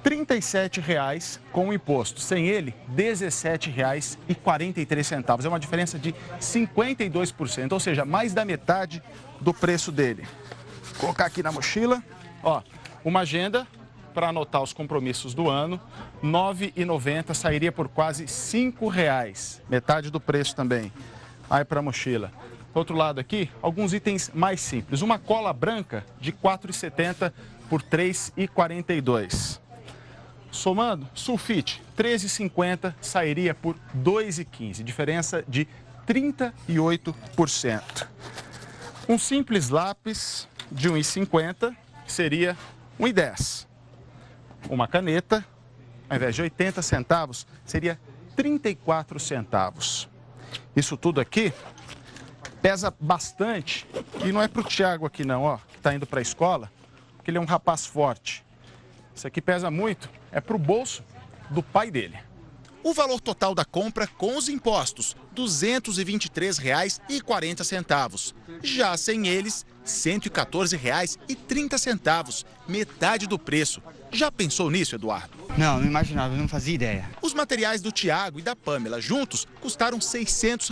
R$ 37,00 com o imposto, sem ele, R$ 17,43. É uma diferença de 52%, ou seja, mais da metade do preço dele. Vou colocar aqui na mochila, ó, uma agenda para anotar os compromissos do ano, R$ 9,90, sairia por quase R$ 5,00, metade do preço também. Aí para a mochila. Do outro lado aqui, alguns itens mais simples. Uma cola branca de R$ 4,70 por R$ 3,42. Somando, sulfite, R$ 13,50, sairia por R$ 2,15, diferença de 38%. Um simples lápis de R$ 1,50 seria R$ 1,10. Uma caneta, ao invés de 80 centavos, seria 34 centavos. Isso tudo aqui pesa bastante e não é para o Thiago aqui não, ó, que está indo para a escola, porque ele é um rapaz forte. Isso aqui pesa muito, é para o bolso do pai dele. O valor total da compra com os impostos, R$ 223,40. Já sem eles, R$ 114,30, metade do preço. Já pensou nisso, Eduardo? Não imaginava, não fazia ideia. Os materiais do Tiago e da Pamela juntos custaram R$ 600.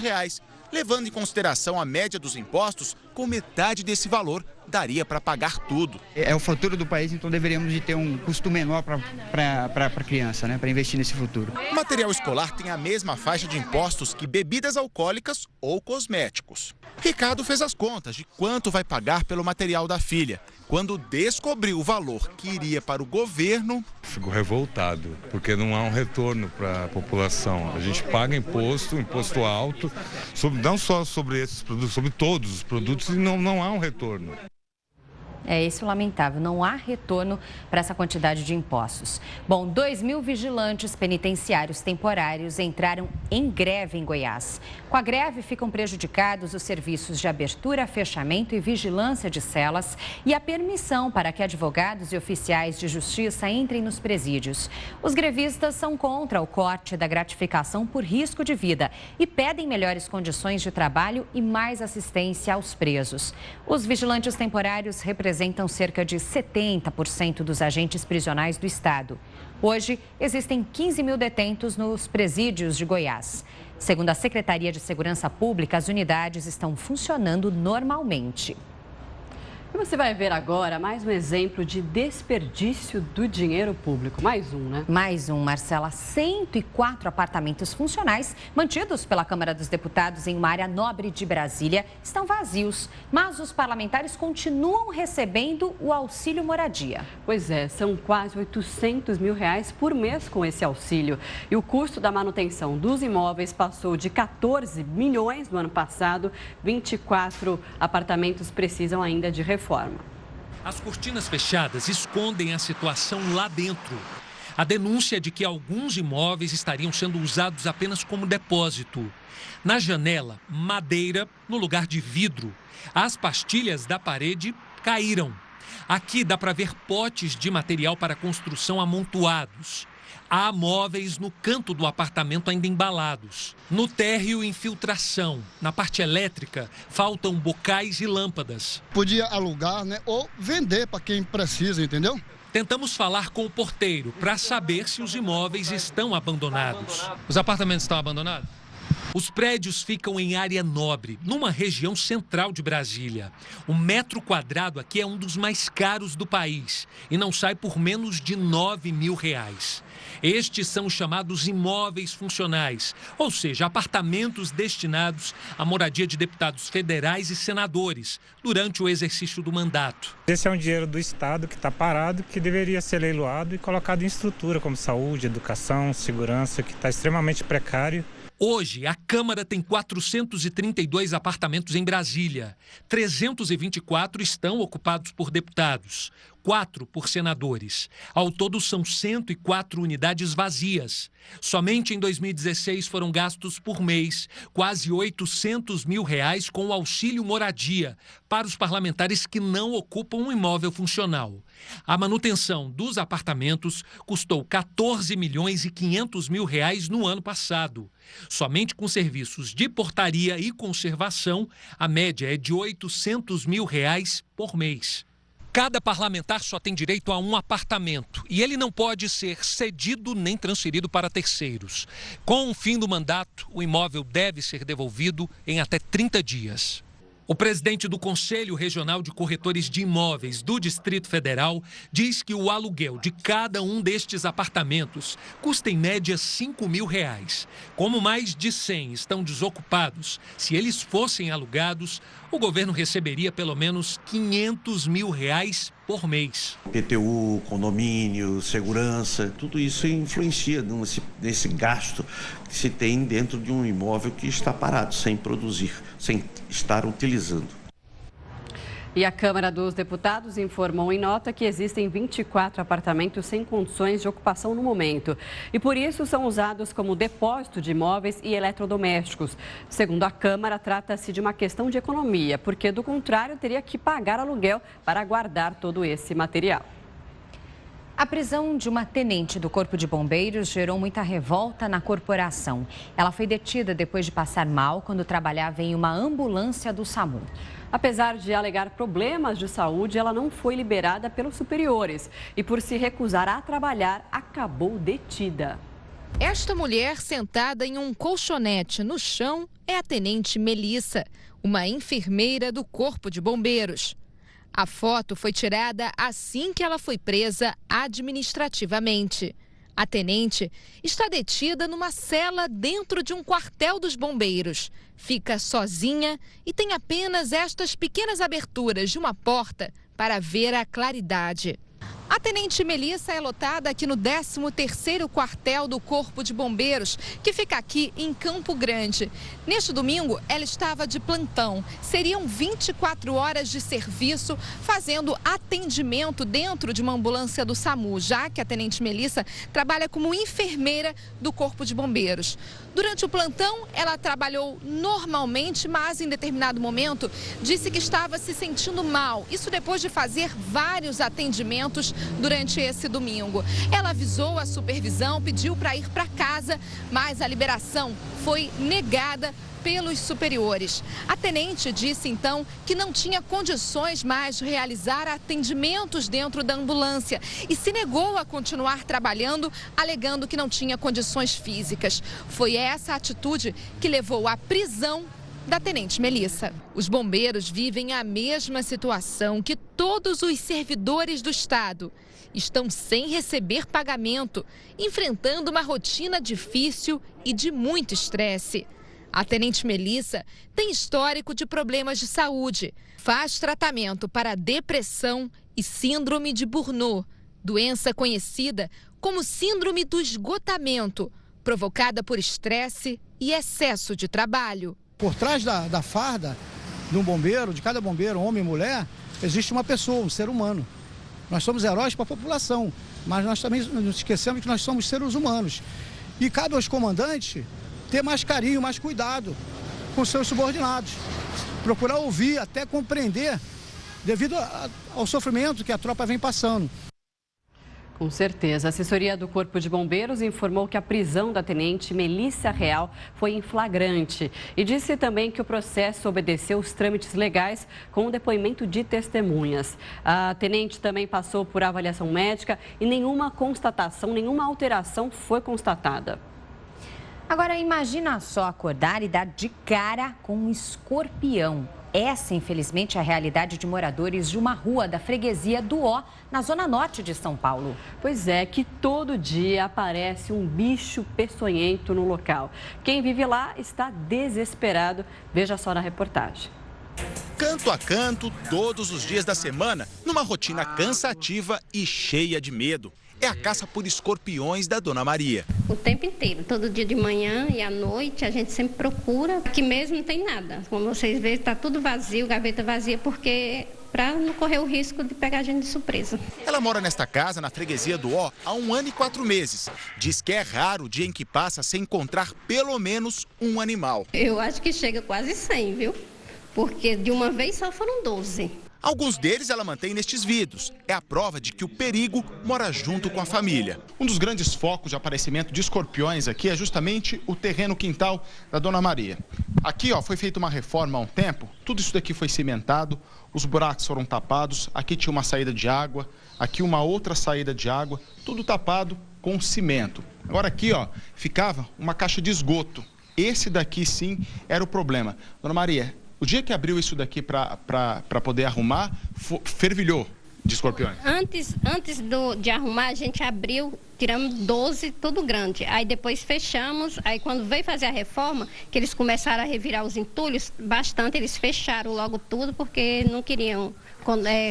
Levando em consideração a média dos impostos, com metade desse valor, daria para pagar tudo. É o futuro do país, então deveríamos de ter um custo menor para a criança, né? Para investir nesse futuro. O material escolar tem a mesma faixa de impostos que bebidas alcoólicas ou cosméticos. Ricardo fez as contas de quanto vai pagar pelo material da filha. Quando descobriu o valor que iria para o governo... Ficou revoltado, porque não há um retorno para a população. A gente paga imposto alto, não só sobre esses produtos, sobre todos os produtos, e não há um retorno. É esse o lamentável, não há retorno para essa quantidade de impostos. Bom, 2.000 vigilantes penitenciários temporários entraram em greve em Goiás. Com a greve ficam prejudicados os serviços de abertura, fechamento e vigilância de celas e a permissão para que advogados e oficiais de justiça entrem nos presídios. Os grevistas são contra o corte da gratificação por risco de vida e pedem melhores condições de trabalho e mais assistência aos presos. Os vigilantes temporários representam cerca de 70% dos agentes prisionais do estado. Hoje, existem 15.000 detentos nos presídios de Goiás. Segundo a Secretaria de Segurança Pública, as unidades estão funcionando normalmente. E você vai ver agora mais um exemplo de desperdício do dinheiro público. Mais um, né? Mais um, Marcela. 104 apartamentos funcionais mantidos pela Câmara dos Deputados em uma área nobre de Brasília estão vazios. Mas os parlamentares continuam recebendo o auxílio moradia. Pois é, são quase R$800 mil por mês com esse auxílio. E o custo da manutenção dos imóveis passou de 14 milhões no ano passado. 24 apartamentos precisam ainda de reforma. As cortinas fechadas escondem a situação lá dentro. A denúncia é de que alguns imóveis estariam sendo usados apenas como depósito. Na janela, madeira no lugar de vidro. As pastilhas da parede caíram. Aqui dá para ver potes de material para construção amontoados. Há móveis no canto do apartamento ainda embalados. No térreo, infiltração. Na parte elétrica, faltam bocais e lâmpadas. Podia alugar, né? Ou vender para quem precisa, entendeu? Tentamos falar com o porteiro para saber se os imóveis estão abandonados. Os apartamentos estão abandonados? Os prédios ficam em área nobre, numa região central de Brasília. O metro quadrado aqui é um dos mais caros do país e não sai por menos de R$9 mil. Estes são os chamados imóveis funcionais, ou seja, apartamentos destinados à moradia de deputados federais e senadores durante o exercício do mandato. Esse é um dinheiro do Estado que está parado, que deveria ser leiloado e colocado em estrutura como saúde, educação, segurança, que está extremamente precário. Hoje, a Câmara tem 432 apartamentos em Brasília. 324 estão ocupados por deputados, 4 por senadores. Ao todo, são 104 unidades vazias. Somente em 2016 foram gastos por mês quase R$800 mil com o auxílio moradia para os parlamentares que não ocupam um imóvel funcional. A manutenção dos apartamentos custou R$14 milhões e 500 mil no ano passado. Somente com serviços de portaria e conservação, a média é de R$800 mil por mês. Cada parlamentar só tem direito a um apartamento e ele não pode ser cedido nem transferido para terceiros. Com o fim do mandato, o imóvel deve ser devolvido em até 30 dias. O presidente do Conselho Regional de Corretores de Imóveis do Distrito Federal diz que o aluguel de cada um destes apartamentos custa em média R$5 mil. Como mais de 100 estão desocupados, se eles fossem alugados, o governo receberia pelo menos R$500 mil por mês. PTU, condomínio, segurança, tudo isso influencia nesse gasto que se tem dentro de um imóvel que está parado, sem produzir, sem estar utilizando. E a Câmara dos Deputados informou em nota que existem 24 apartamentos sem condições de ocupação no momento. E por isso são usados como depósito de imóveis e eletrodomésticos. Segundo a Câmara, trata-se de uma questão de economia, porque do contrário teria que pagar aluguel para guardar todo esse material. A prisão de uma tenente do Corpo de Bombeiros gerou muita revolta na corporação. Ela foi detida depois de passar mal quando trabalhava em uma ambulância do SAMU. Apesar de alegar problemas de saúde, ela não foi liberada pelos superiores e, por se recusar a trabalhar, acabou detida. Esta mulher sentada em um colchonete no chão é a tenente Melissa, uma enfermeira do Corpo de Bombeiros. A foto foi tirada assim que ela foi presa administrativamente. A tenente está detida numa cela dentro de um quartel dos bombeiros. Fica sozinha e tem apenas estas pequenas aberturas de uma porta para ver a claridade. A Tenente Melissa é lotada aqui no 13º quartel do Corpo de Bombeiros, que fica aqui em Campo Grande. Neste domingo, ela estava de plantão. Seriam 24 horas de serviço, fazendo atendimento dentro de uma ambulância do SAMU, já que a Tenente Melissa trabalha como enfermeira do Corpo de Bombeiros. Durante o plantão, ela trabalhou normalmente, mas em determinado momento disse que estava se sentindo mal. Isso depois de fazer vários atendimentos durante esse domingo. Ela avisou a supervisão, pediu para ir para casa, mas a liberação foi negada pelos superiores. A tenente disse então que não tinha condições mais de realizar atendimentos dentro da ambulância e se negou a continuar trabalhando, alegando que não tinha condições físicas. Foi essa atitude que levou à prisão da Tenente Melissa. Os bombeiros vivem a mesma situação que todos os servidores do Estado. Estão sem receber pagamento, enfrentando uma rotina difícil e de muito estresse. A Tenente Melissa tem histórico de problemas de saúde. Faz tratamento para depressão e síndrome de Burnout, doença conhecida como síndrome do esgotamento, provocada por estresse e excesso de trabalho. Por trás da farda de um bombeiro, de cada bombeiro, homem e mulher, existe uma pessoa, um ser humano. Nós somos heróis para a população, mas nós também nos esquecemos que nós somos seres humanos. E cabe aos comandantes ter mais carinho, mais cuidado com seus subordinados. Procurar ouvir, até compreender, devido ao sofrimento que a tropa vem passando. Com certeza. A assessoria do Corpo de Bombeiros informou que a prisão da tenente Melissa Real foi em flagrante e disse também que o processo obedeceu os trâmites legais com o depoimento de testemunhas. A tenente também passou por avaliação médica e nenhuma constatação, nenhuma alteração foi constatada. Agora imagina só acordar e dar de cara com um escorpião. Essa, infelizmente, é a realidade de moradores de uma rua da freguesia do Ó, na zona norte de São Paulo. Pois é, que todo dia aparece um bicho peçonhento no local. Quem vive lá está desesperado. Veja só na reportagem. Canto a canto, todos os dias da semana, numa rotina cansativa e cheia de medo. É a caça por escorpiões da Dona Maria. O tempo inteiro, todo dia de manhã e à noite, a gente sempre procura. Aqui mesmo não tem nada. Como vocês veem, está tudo vazio, gaveta vazia, porque para não correr o risco de pegar a gente de surpresa. Ela mora nesta casa, na freguesia do Ó, há 1 ano e 4 meses. Diz que é raro o dia em que passa sem encontrar pelo menos um animal. Eu acho que chega quase 100, viu? Porque de uma vez só foram 12. Alguns deles ela mantém nestes vidros. É a prova de que o perigo mora junto com a família. Um dos grandes focos de aparecimento de escorpiões aqui é justamente o terreno quintal da Dona Maria. Aqui, ó, foi feita uma reforma há um tempo. Tudo isso daqui foi cimentado, os buracos foram tapados. Aqui tinha uma saída de água, aqui uma outra saída de água, tudo tapado com cimento. Agora aqui, ó, ficava uma caixa de esgoto. Esse daqui, sim, era o problema. Dona Maria, o dia que abriu isso daqui para poder arrumar, fervilhou de escorpiões. Antes de arrumar, a gente abriu, tiramos 12, tudo grande. Aí depois fechamos, aí quando veio fazer a reforma, que eles começaram a revirar os entulhos, bastante, eles fecharam logo tudo, porque não queriam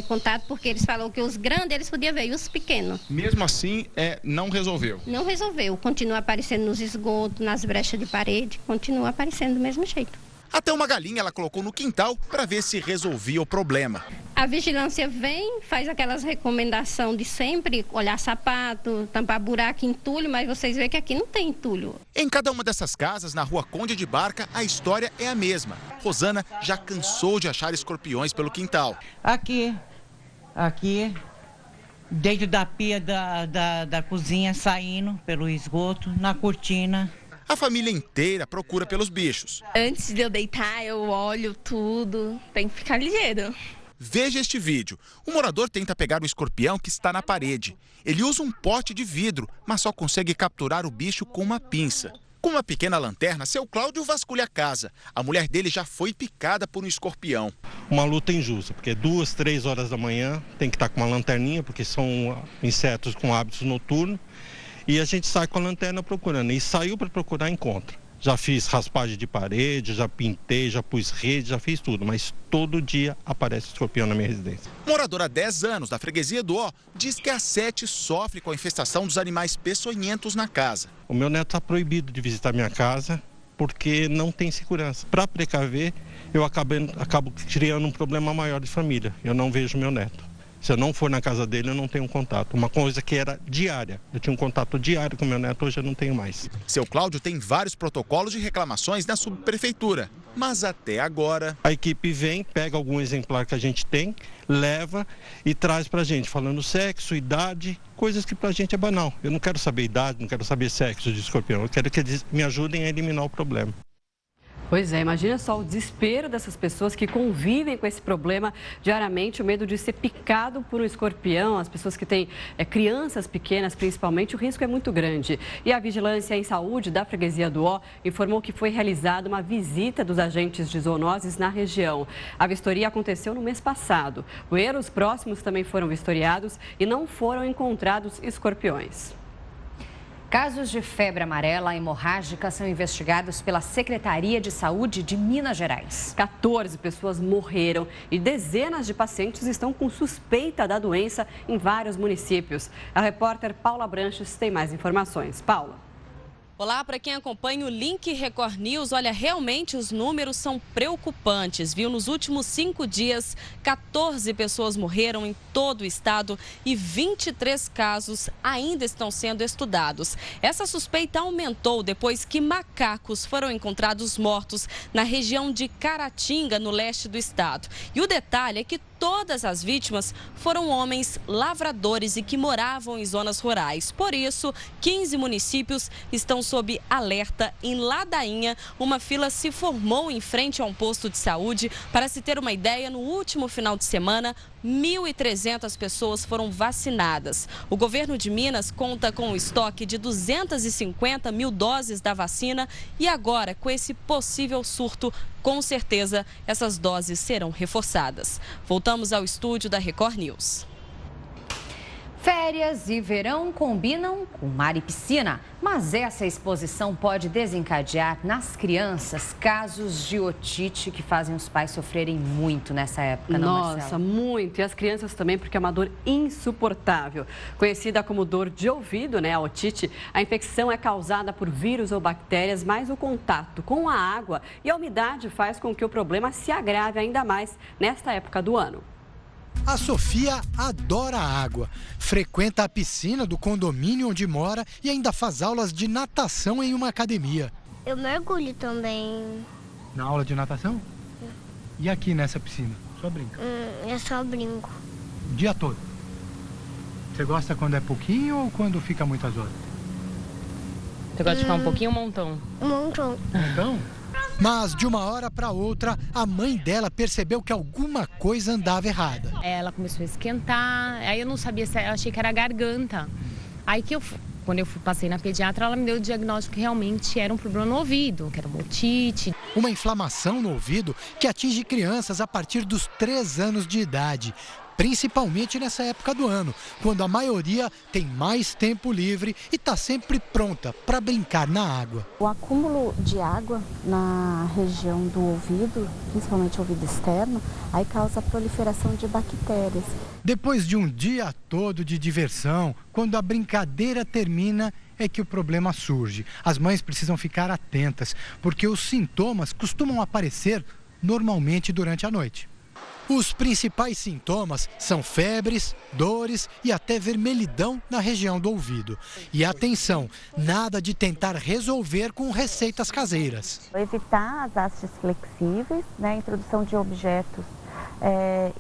contato, porque eles falaram que os grandes eles podiam ver, e os pequenos. Mesmo assim, não resolveu? Não resolveu, continua aparecendo nos esgotos, nas brechas de parede, continua aparecendo do mesmo jeito. Até uma galinha ela colocou no quintal para ver se resolvia o problema. A vigilância vem, faz aquelas recomendações de sempre, olhar sapato, tampar buraco, entulho, mas vocês veem que aqui não tem entulho. Em cada uma dessas casas, na rua Conde de Barca, a história é a mesma. Rosana já cansou de achar escorpiões pelo quintal. Aqui, dentro da pia da cozinha, saindo pelo esgoto, na cortina. A família inteira procura pelos bichos. Antes de eu deitar, eu olho tudo. Tem que ficar ligeiro. Veja este vídeo. O morador tenta pegar o escorpião que está na parede. Ele usa um pote de vidro, mas só consegue capturar o bicho com uma pinça. Com uma pequena lanterna, seu Cláudio vasculha a casa. A mulher dele já foi picada por um escorpião. Uma luta injusta, porque 2, 3 horas da manhã tem que estar com uma lanterninha, porque são insetos com hábitos noturnos. E a gente sai com a lanterna procurando. E saiu para procurar, encontra. Já fiz raspagem de parede, já pintei, já pus rede, já fiz tudo, mas todo dia aparece escorpião na minha residência. Moradora há 10 anos da freguesia do Ó diz que a Sete sofre com a infestação dos animais peçonhentos na casa. O meu neto está proibido de visitar minha casa porque não tem segurança. Para precaver, eu acabo criando um problema maior de família. Eu não vejo meu neto. Se eu não for na casa dele, eu não tenho contato. Uma coisa que era diária. Eu tinha um contato diário com meu neto, hoje eu não tenho mais. Seu Cláudio tem vários protocolos de reclamações na subprefeitura. Mas até agora... A equipe vem, pega algum exemplar que a gente tem, leva e traz pra gente, falando sexo, idade, coisas que pra gente é banal. Eu não quero saber idade, não quero saber sexo de escorpião. Eu quero que eles me ajudem a eliminar o problema. Pois é, imagina só o desespero dessas pessoas que convivem com esse problema diariamente, o medo de ser picado por um escorpião, as pessoas que têm crianças pequenas principalmente, o risco é muito grande. E a Vigilância em Saúde da Freguesia do Ó informou que foi realizada uma visita dos agentes de zoonoses na região. A vistoria aconteceu no mês passado. Bueiros próximos também foram vistoriados e não foram encontrados escorpiões. Casos de febre amarela hemorrágica são investigados pela Secretaria de Saúde de Minas Gerais. 14 pessoas morreram e dezenas de pacientes estão com suspeita da doença em vários municípios. A repórter Paula Branches tem mais informações. Paula. Olá, para quem acompanha o Link Record News, olha, realmente os números são preocupantes, viu? Nos últimos 5 dias, 14 pessoas morreram em todo o estado e 23 casos ainda estão sendo estudados. Essa suspeita aumentou depois que macacos foram encontrados mortos na região de Caratinga, no leste do estado. E o detalhe é que todas as vítimas foram homens lavradores e que moravam em zonas rurais. Por isso, 15 municípios estão sob alerta. Em Ladainha, uma fila se formou em frente a um posto de saúde. Para se ter uma ideia, no último final de semana, 1.300 pessoas foram vacinadas. O governo de Minas conta com um estoque de 250 mil doses da vacina e agora, com esse possível surto, com certeza essas doses serão reforçadas. Voltamos ao estúdio da Record News. Férias e verão combinam com mar e piscina, mas essa exposição pode desencadear nas crianças casos de otite que fazem os pais sofrerem muito nessa época, não, Marcela? Nossa, muito. E as crianças também, porque é uma dor insuportável. Conhecida como dor de ouvido, né, a otite, a infecção é causada por vírus ou bactérias, mas o contato com a água e a umidade faz com que o problema se agrave ainda mais nesta época do ano. A Sofia adora a água, frequenta a piscina do condomínio onde mora e ainda faz aulas de natação em uma academia. Eu mergulho também. Na aula de natação? E aqui nessa piscina? Só brinca? Eu só brinco. O dia todo? Você gosta quando é pouquinho ou quando fica muitas horas? Você gosta de ficar um pouquinho ou um montão? Um montão. Montão? Mas de uma hora para outra, a mãe dela percebeu que alguma coisa andava errada. Ela começou a esquentar, aí eu não sabia se eu achei que era a garganta. Aí quando eu passei na pediatra, ela me deu o diagnóstico que realmente era um problema no ouvido, que era uma otite. Uma inflamação no ouvido que atinge crianças a partir dos 3 anos de idade. Principalmente nessa época do ano, quando a maioria tem mais tempo livre e está sempre pronta para brincar na água. O acúmulo de água na região do ouvido, principalmente o ouvido externo, aí causa a proliferação de bactérias. Depois de um dia todo de diversão, quando a brincadeira termina, é que o problema surge. As mães precisam ficar atentas, porque os sintomas costumam aparecer normalmente durante a noite. Os principais sintomas são febres, dores e até vermelhidão na região do ouvido. E atenção, nada de tentar resolver com receitas caseiras. Evitar as hastes flexíveis, né, introdução de objetos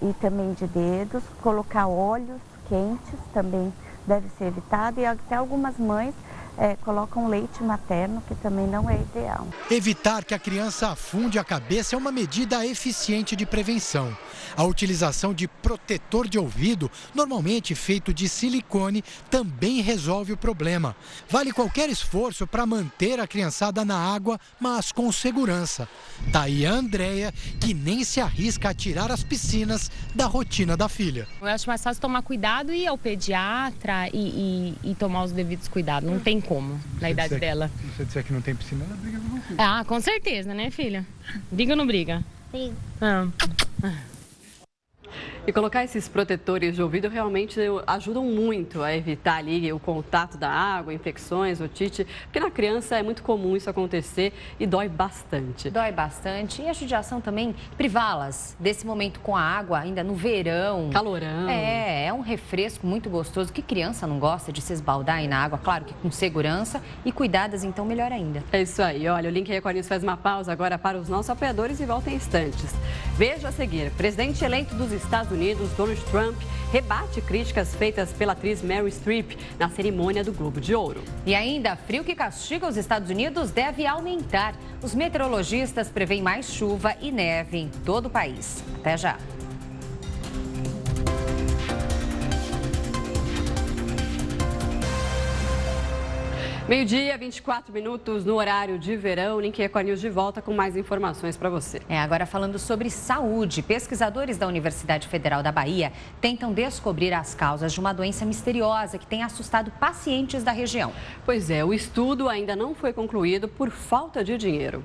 e também de dedos, colocar óleos quentes também deve ser evitado e até algumas mães colocam leite materno, que também não é ideal. Evitar que a criança afunde a cabeça é uma medida eficiente de prevenção. A utilização de protetor de ouvido, normalmente feito de silicone, também resolve o problema. Vale qualquer esforço para manter a criançada na água, mas com segurança. Tá aí a Andréia, que nem se arrisca a tirar as piscinas da rotina da filha. Eu acho mais fácil tomar cuidado e ir ao pediatra e tomar os devidos cuidados. Não tem tem como, na idade dela. Se você disser que não tem piscina, ela briga com você. Ah, com certeza, né, filha? Briga ou não briga? Briga. E colocar esses protetores de ouvido realmente ajudam muito a evitar ali o contato da água, infecções, otite, porque na criança é muito comum isso acontecer e dói bastante. Dói bastante. E a judiação também, privá-las desse momento com a água, ainda no verão. Calorão. É um refresco muito gostoso. Que criança não gosta de se esbaldar aí na água? Claro que com segurança e cuidadas, então melhor ainda. É isso aí. Olha, o Link Record News faz uma pausa agora para os nossos apoiadores e volta em instantes. Veja a seguir. Presidente eleito dos Estados Unidos, Donald Trump, rebate críticas feitas pela atriz Meryl Streep na cerimônia do Globo de Ouro. E ainda, frio que castiga os Estados Unidos deve aumentar. Os meteorologistas preveem mais chuva e neve em todo o país. Até já. Meio-dia, 24 minutos no horário de verão. Link Record News de volta com mais informações para você. Agora falando sobre saúde. Pesquisadores da Universidade Federal da Bahia tentam descobrir as causas de uma doença misteriosa que tem assustado pacientes da região. Pois é, o estudo ainda não foi concluído por falta de dinheiro.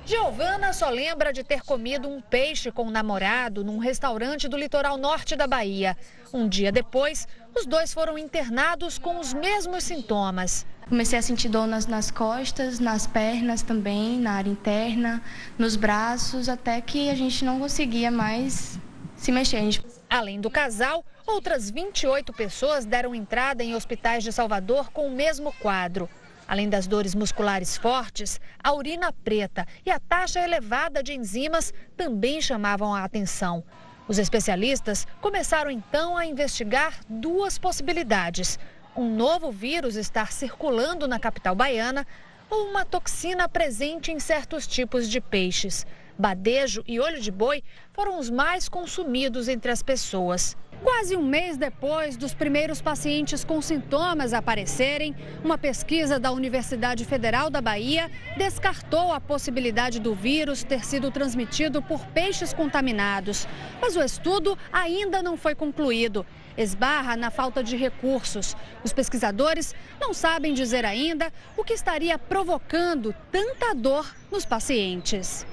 Giovana só lembra de ter comido um peixe com o namorado num restaurante do litoral norte da Bahia. Um dia depois, os dois foram internados com os mesmos sintomas. Comecei a sentir dor nas costas, nas pernas também, na área interna, nos braços, até que a gente não conseguia mais se mexer. Além do casal, outras 28 pessoas deram entrada em hospitais de Salvador com o mesmo quadro. Além das dores musculares fortes, a urina preta e a taxa elevada de enzimas também chamavam a atenção. Os especialistas começaram então a investigar duas possibilidades: um novo vírus estar circulando na capital baiana ou uma toxina presente em certos tipos de peixes. Badejo e olho de boi foram os mais consumidos entre as pessoas. Quase um mês depois dos primeiros pacientes com sintomas aparecerem, uma pesquisa da Universidade Federal da Bahia descartou a possibilidade do vírus ter sido transmitido por peixes contaminados. Mas o estudo ainda não foi concluído. Esbarra na falta de recursos. Os pesquisadores não sabem dizer ainda o que estaria provocando tanta dor nos pacientes.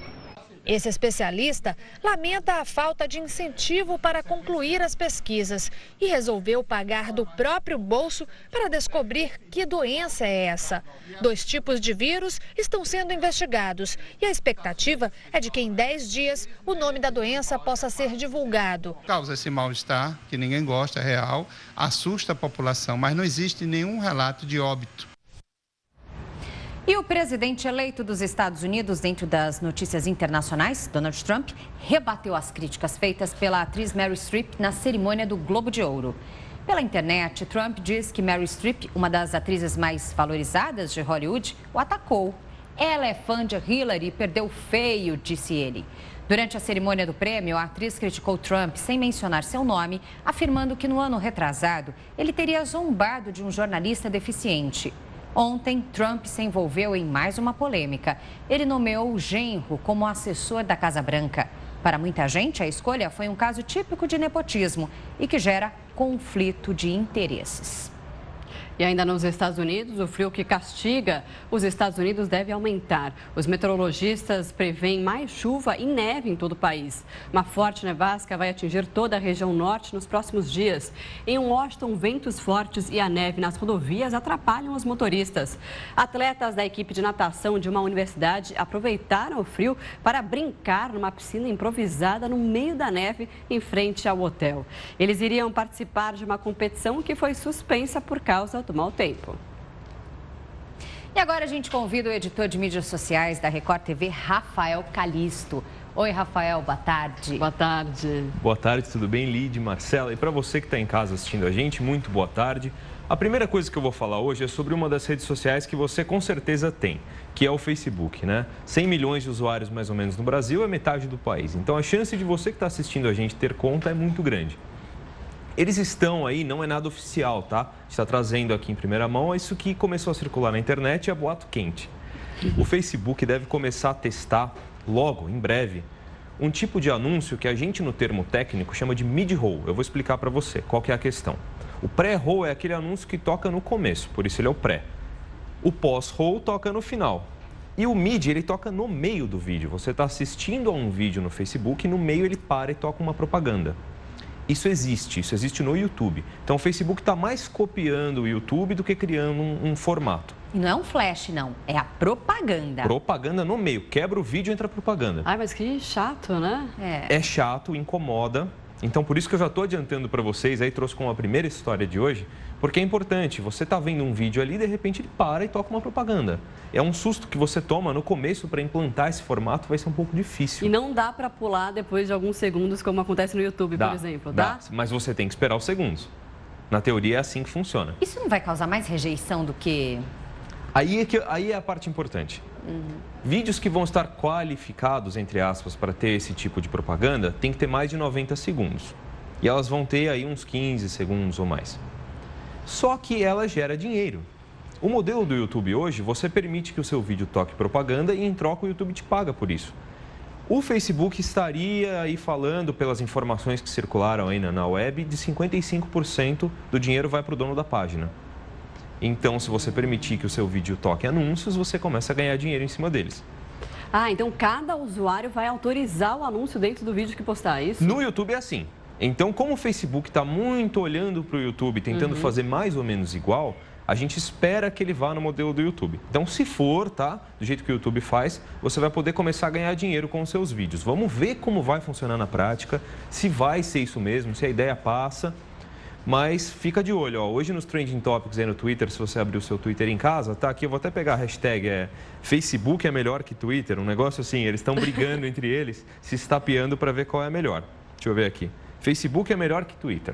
Esse especialista lamenta a falta de incentivo para concluir as pesquisas e resolveu pagar do próprio bolso para descobrir que doença é essa. 2 tipos de vírus estão sendo investigados e a expectativa é de que em 10 dias o nome da doença possa ser divulgado. Causa esse mal-estar, que ninguém gosta, é real, assusta a população, mas não existe nenhum relato de óbito. E o presidente eleito dos Estados Unidos, dentro das notícias internacionais, Donald Trump, rebateu as críticas feitas pela atriz Meryl Streep na cerimônia do Globo de Ouro. Pela internet, Trump diz que Meryl Streep, uma das atrizes mais valorizadas de Hollywood, o atacou. Ela é fã de Hillary e perdeu feio, disse ele. Durante a cerimônia do prêmio, a atriz criticou Trump sem mencionar seu nome, afirmando que no ano retrasado ele teria zombado de um jornalista deficiente. Ontem, Trump se envolveu em mais uma polêmica. Ele nomeou o genro como assessor da Casa Branca. Para muita gente, a escolha foi um caso típico de nepotismo e que gera conflito de interesses. E ainda nos Estados Unidos, o frio que castiga os Estados Unidos deve aumentar. Os meteorologistas preveem mais chuva e neve em todo o país. Uma forte nevasca vai atingir toda a região norte nos próximos dias. Em Washington, ventos fortes e a neve nas rodovias atrapalham os motoristas. Atletas da equipe de natação de uma universidade aproveitaram o frio para brincar numa piscina improvisada no meio da neve em frente ao hotel. Eles iriam participar de uma competição que foi suspensa por causa do mau tempo. E agora a gente convida o editor de mídias sociais da Record TV, Rafael Calisto. Oi, Rafael, boa tarde. Boa tarde. Boa tarde, tudo bem, Lid, Marcela? E para você que está em casa assistindo a gente, muito boa tarde. A primeira coisa que eu vou falar hoje é sobre uma das redes sociais que você com certeza tem, que é o Facebook, né? 100 milhões de usuários mais ou menos no Brasil, é metade do país. Então a chance de você que está assistindo a gente ter conta é muito grande. Eles estão aí, não é nada oficial, tá? Está trazendo aqui em primeira mão isso que começou a circular na internet, é boato quente. O Facebook deve começar a testar, logo, em breve, um tipo de anúncio que a gente, no termo técnico, chama de mid-roll. Eu vou explicar para você qual que é a questão. O pré-roll é aquele anúncio que toca no começo, por isso ele é o pré. O pós-roll toca no final. E o mid, ele toca no meio do vídeo. Você está assistindo a um vídeo no Facebook e no meio ele para e toca uma propaganda. Isso existe no YouTube. Então o Facebook está mais copiando o YouTube do que criando um formato. E não é um flash, não. É a propaganda. Propaganda no meio. Quebra o vídeo e entra a propaganda. Ai, mas que chato, né? É chato, incomoda. Então, por isso que eu já estou adiantando para vocês, aí trouxe como a primeira história de hoje, porque é importante. Você está vendo um vídeo ali, de repente ele para e toca uma propaganda. É um susto que você toma no começo para implantar esse formato, vai ser um pouco difícil. E não dá para pular depois de alguns segundos, como acontece no YouTube, por exemplo, dá? Mas você tem que esperar os segundos. Na teoria é assim que funciona. Isso não vai causar mais rejeição do que... Aí é a parte importante. Vídeos que vão estar qualificados, entre aspas, para ter esse tipo de propaganda, tem que ter mais de 90 segundos. E elas vão ter aí uns 15 segundos ou mais. Só que ela gera dinheiro. O modelo do YouTube hoje, você permite que o seu vídeo toque propaganda e em troca o YouTube te paga por isso. O Facebook estaria aí falando, pelas informações que circularam aí na web, de 55% do dinheiro vai para o dono da página. Então, se você permitir que o seu vídeo toque anúncios, você começa a ganhar dinheiro em cima deles. Ah, então cada usuário vai autorizar o anúncio dentro do vídeo que postar, é isso? No YouTube é assim. Então, como o Facebook está muito olhando para o YouTube, tentando fazer mais ou menos igual, a gente espera que ele vá no modelo do YouTube. Então, se for, tá, do jeito que o YouTube faz, você vai poder começar a ganhar dinheiro com os seus vídeos. Vamos ver como vai funcionar na prática, se vai ser isso mesmo, se a ideia passa. Mas fica de olho, ó. Hoje nos Trending Topics aí no Twitter, se você abrir o seu Twitter em casa, tá aqui, eu vou até pegar a hashtag, Facebook é melhor que Twitter, um negócio assim, eles estão brigando entre eles, se estapeando para ver qual é a melhor. Deixa eu ver aqui. Facebook é melhor que Twitter.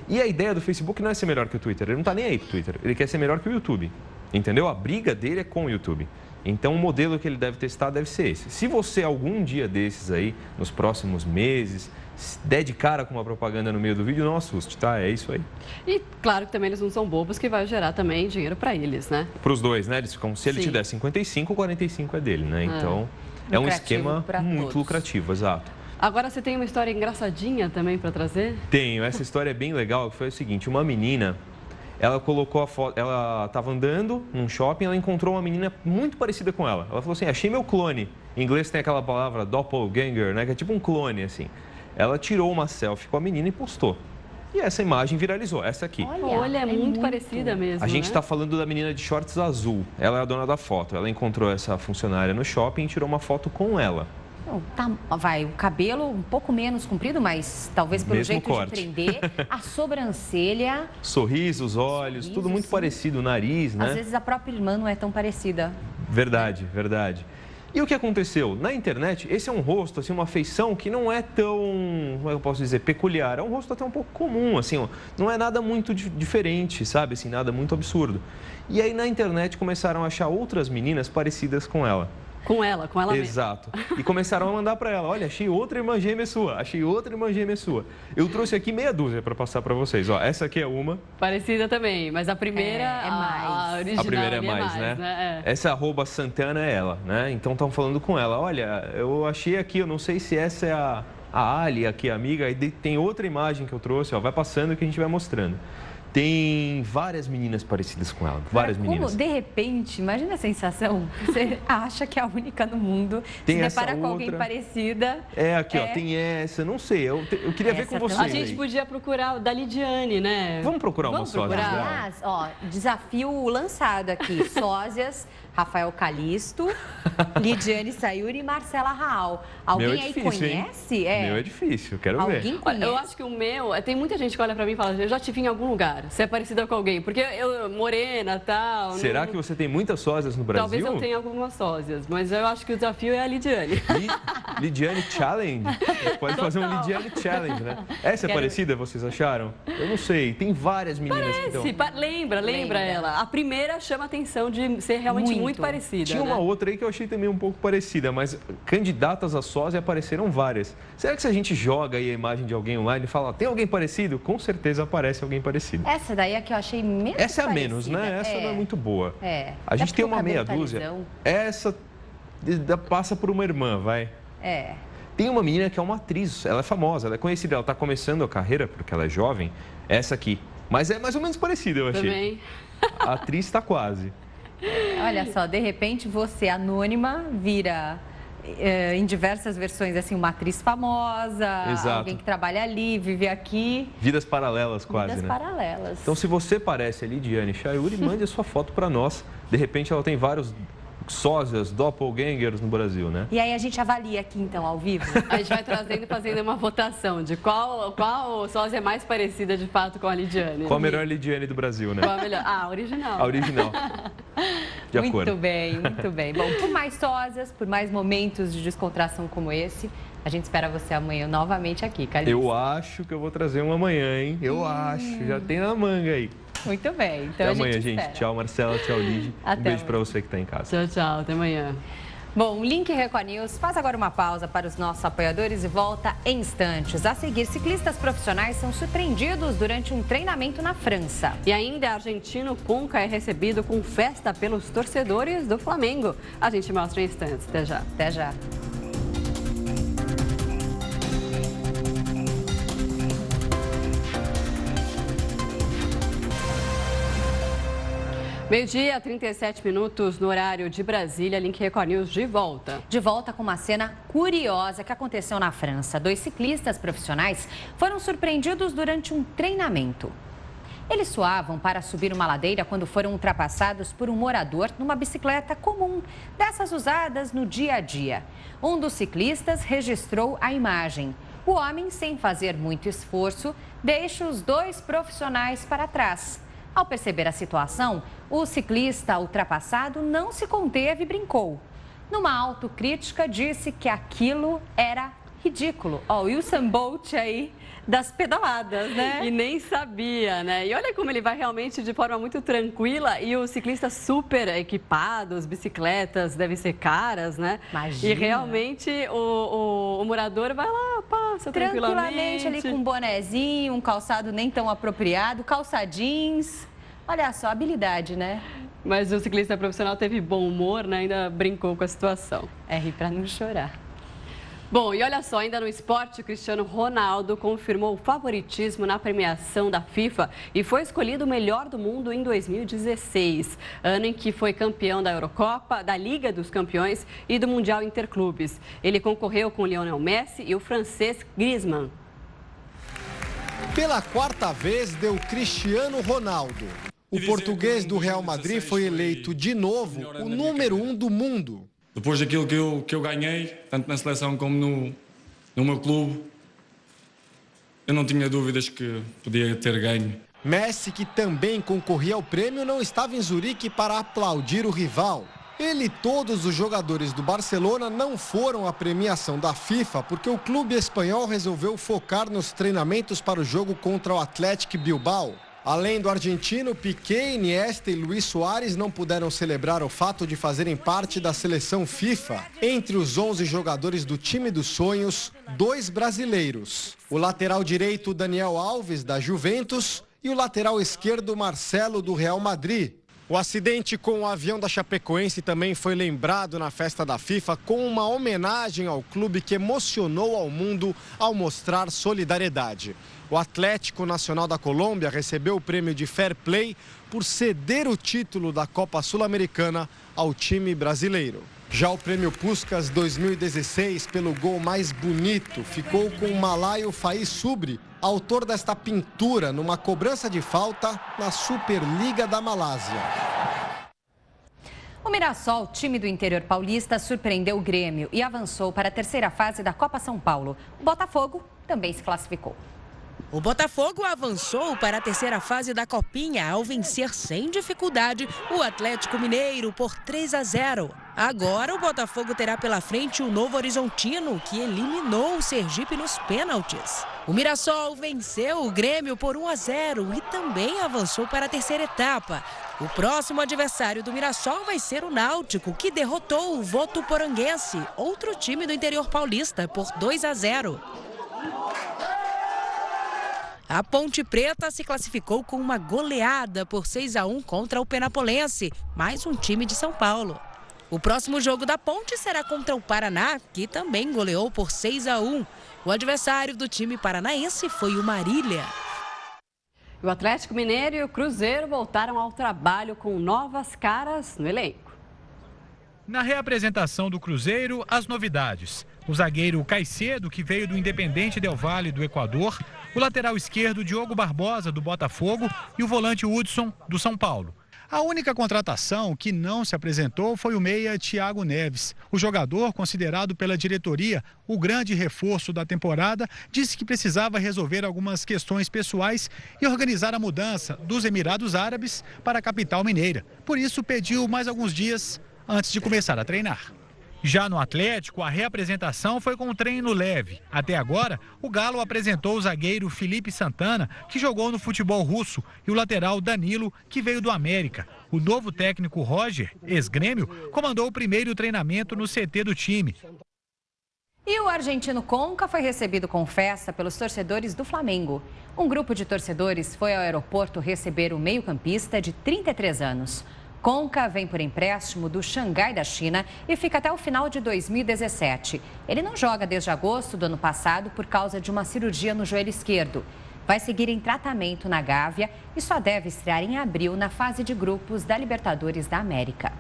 E a ideia do Facebook não é ser melhor que o Twitter, ele não está nem aí pro Twitter, ele quer ser melhor que o YouTube, entendeu? A briga dele é com o YouTube. Então o modelo que ele deve testar deve ser esse. Se você algum dia desses aí, nos próximos meses, der de cara com uma propaganda no meio do vídeo, não assuste, tá? É isso aí. E claro que também eles não são bobos, que vai gerar também dinheiro para eles, né? Para os dois, né? Eles ficam, se ele te der 55, 45 é dele, né? Então é um esquema muito lucrativo, exato. Agora você tem uma história engraçadinha também para trazer? Tenho, essa história é bem legal, que foi o seguinte, uma menina, ela colocou a foto, ela estava andando num shopping, ela encontrou uma menina muito parecida com ela. Ela falou assim, achei meu clone. Em inglês tem aquela palavra doppelganger, né? Que é tipo um clone, assim. Ela tirou uma selfie com a menina e postou. E essa imagem viralizou, essa aqui. Olha, é muito parecida mesmo, A gente está falando da menina de shorts azul. Ela é a dona da foto. Ela encontrou essa funcionária no shopping e tirou uma foto com ela. O cabelo um pouco menos comprido, mas talvez pelo Mesmo jeito corte. de prender. A sobrancelha. Sorriso, os olhos, tudo muito parecido, o nariz, né? Às vezes a própria irmã não é tão parecida. Verdade, verdade. E o que aconteceu? Na internet, esse é um rosto, assim, uma feição que não é tão, como é que eu posso dizer, peculiar. É um rosto até um pouco comum, assim, ó, não é nada muito diferente, sabe? Assim, nada muito absurdo. E aí na internet começaram a achar outras meninas parecidas com ela. Com ela mesma. Exato. E começaram a mandar para ela, olha, achei outra irmã gêmea sua, achei outra irmã gêmea sua. Eu trouxe aqui meia dúzia para passar para vocês, ó, essa aqui é uma. Parecida também, mas a primeira é mais. A original A primeira é mais, né? Essa @Santana é ela, né? Então estão falando com ela, olha, eu achei aqui, eu não sei se essa é a Ali, aqui a amiga, aí tem outra imagem que eu trouxe, ó, vai passando que a gente vai mostrando. Tem várias meninas parecidas com ela, várias meninas. De repente, imagina a sensação, você acha que é a única no mundo, tem se depara com alguém parecida. Aqui, ó, tem essa, não sei, eu queria ver com vocês. A gente podia procurar o da Lidiane, né? Vamos procurar uma sósia. Aliás, ó, desafio lançado aqui, sósias, Rafael Calisto, Lidiane Sayuri e Marcela Raal. Alguém aí conhece? Meu é difícil, quero ver. Alguém conhece? Eu acho que o meu, tem muita gente que olha pra mim e fala, eu já te vi em algum lugar, você é parecida com alguém, porque eu morena e tal. Será que você tem muitas sósias no Brasil? Talvez eu tenha algumas sósias, mas eu acho que o desafio é a Lidiane. Lidiane Challenge? Você pode fazer um Lidiane Challenge, né? Essa é parecida, vocês acharam? Eu não sei, tem várias meninas que estão... Lembra ela. A primeira chama a atenção de ser realmente muito parecida. Tinha uma outra aí que eu achei também um pouco parecida, mas candidatas a sósia apareceram várias. Será que se a gente joga aí a imagem de alguém online e fala, tem alguém parecido? Com certeza aparece alguém parecido. Essa daí é que eu achei menos Essa é a parecida. menos, né? Essa não é muito boa. A Até gente tem uma meia tá dúzia. lisão. Essa passa por uma irmã, vai. Tem uma menina que é uma atriz, ela é famosa, ela é conhecida, ela está começando a carreira porque ela é jovem, essa aqui. Mas é mais ou menos parecida, eu achei. Também. A atriz está quase. Olha só, de repente você, anônima, vira em diversas versões, assim, uma atriz famosa, Exato. Alguém que trabalha ali, vive aqui. Vidas paralelas quase, Vidas né? paralelas. Então, se você parece a Lidiane Chayuri, mande a sua foto para nós. De repente, ela tem vários sósias, doppelgangers no Brasil, né? E aí a gente avalia aqui, então, ao vivo. A gente vai trazendo e fazendo uma votação de qual sósia é mais parecida, de fato, com a Lidiane. Qual a melhor Lidiane do Brasil, né? Qual a melhor? Ah, a original. A original. De acordo. Muito bem, muito bem. Bom, por mais sósias, por mais momentos de descontração como esse, a gente espera você amanhã novamente aqui, Calixto. Eu acho que eu vou trazer um amanhã, hein? Eu acho. Já tem na manga aí. Muito bem. Então até amanhã, gente. Espera. Tchau, Marcela. Tchau, Lid. Até um beijo amanhã. para você que está em casa. Tchau, tchau. Até amanhã. Bom, o Link Record News faz agora uma pausa para os nossos apoiadores e volta em instantes. A seguir, ciclistas profissionais são surpreendidos durante um treinamento na França. E ainda, argentino Conca é recebido com festa pelos torcedores do Flamengo. A gente mostra em instantes. Até já. Até já. Meio-dia, 37 minutos no horário de Brasília. Link Record News de volta. De volta com uma cena curiosa que aconteceu na França. 2 ciclistas profissionais foram surpreendidos durante um treinamento. Eles suavam para subir uma ladeira quando foram ultrapassados por um morador numa bicicleta comum, dessas usadas no dia a dia. Um dos ciclistas registrou a imagem. O homem, sem fazer muito esforço, deixa os 2 profissionais para trás. Ao perceber a situação, o ciclista ultrapassado não se conteve e brincou. Numa autocrítica, disse que aquilo era ridículo. Ó, o Usain Bolt aí das pedaladas, né? E nem sabia, né? E olha como ele vai realmente de forma muito tranquila e o ciclista super equipado, as bicicletas devem ser caras, né? Imagina. E realmente o morador vai lá, passa tranquilamente ali com um bonezinho, um calçado nem tão apropriado, calça jeans. Olha só, habilidade, né? Mas o ciclista profissional teve bom humor, né? Ainda brincou com a situação. É rir pra não chorar. Bom, e olha só, ainda no esporte, o Cristiano Ronaldo confirmou o favoritismo na premiação da FIFA e foi escolhido o melhor do mundo em 2016, ano em que foi campeão da Eurocopa, da Liga dos Campeões e do Mundial Interclubes. Ele concorreu com o Lionel Messi e o francês Griezmann. Pela 4ª vez, deu Cristiano Ronaldo. O português do Real Madrid foi eleito de novo o número 1 do mundo. Depois daquilo que eu ganhei, tanto na seleção como no meu clube, eu não tinha dúvidas que podia ter ganho. Messi, que também concorria ao prêmio, não estava em Zurique para aplaudir o rival. Ele e todos os jogadores do Barcelona não foram à premiação da FIFA porque o clube espanhol resolveu focar nos treinamentos para o jogo contra o Athletic Bilbao. Além do argentino, Piqué, Iniesta e Luis Suárez não puderam celebrar o fato de fazerem parte da seleção FIFA. Entre os 11 jogadores do time dos sonhos, 2 brasileiros. O lateral direito, Daniel Alves, da Juventus, e o lateral esquerdo, Marcelo, do Real Madrid. O acidente com o avião da Chapecoense também foi lembrado na festa da FIFA com uma homenagem ao clube que emocionou ao mundo ao mostrar solidariedade. O Atlético Nacional da Colômbia recebeu o prêmio de Fair Play por ceder o título da Copa Sul-Americana ao time brasileiro. Já o prêmio Puskás 2016, pelo gol mais bonito, ficou com o malaio Faiz Subri, autor desta pintura numa cobrança de falta na Superliga da Malásia. O Mirassol, time do interior paulista, surpreendeu o Grêmio e avançou para a 3ª fase da Copa São Paulo. O Botafogo também se classificou. O Botafogo avançou para a 3ª fase da Copinha ao vencer sem dificuldade o Atlético Mineiro por 3-0. Agora o Botafogo terá pela frente o Novo Horizontino, que eliminou o Sergipe nos pênaltis. O Mirassol venceu o Grêmio por 1-0 e também avançou para a 3ª etapa. O próximo adversário do Mirassol vai ser o Náutico, que derrotou o Votuporanguense, outro time do interior paulista, por 2-0. A Ponte Preta se classificou com uma goleada por 6-1 contra o Penapolense, mais um time de São Paulo. O próximo jogo da Ponte será contra o Paraná, que também goleou por 6-1. O adversário do time paranaense foi o Marília. O Atlético Mineiro e o Cruzeiro voltaram ao trabalho com novas caras no elenco. Na reapresentação do Cruzeiro, as novidades. O zagueiro Caicedo, que veio do Independente Del Valle do Equador, o lateral esquerdo Diogo Barbosa, do Botafogo, e o volante Hudson, do São Paulo. A única contratação que não se apresentou foi o meia Thiago Neves. O jogador, considerado pela diretoria o grande reforço da temporada, disse que precisava resolver algumas questões pessoais e organizar a mudança dos Emirados Árabes para a capital mineira. Por isso, pediu mais alguns dias antes de começar a treinar. Já no Atlético, a reapresentação foi com um treino leve. Até agora, o Galo apresentou o zagueiro Felipe Santana, que jogou no futebol russo, e o lateral Danilo, que veio do América. O novo técnico Roger, ex-Grêmio, comandou o primeiro treinamento no CT do time. E o argentino Conca foi recebido com festa pelos torcedores do Flamengo. Um grupo de torcedores foi ao aeroporto receber o meio-campista de 33 anos. Conca vem por empréstimo do Xangai da China e fica até o final de 2017. Ele não joga desde agosto do ano passado por causa de uma cirurgia no joelho esquerdo. Vai seguir em tratamento na Gávea e só deve estrear em abril na fase de grupos da Libertadores da América.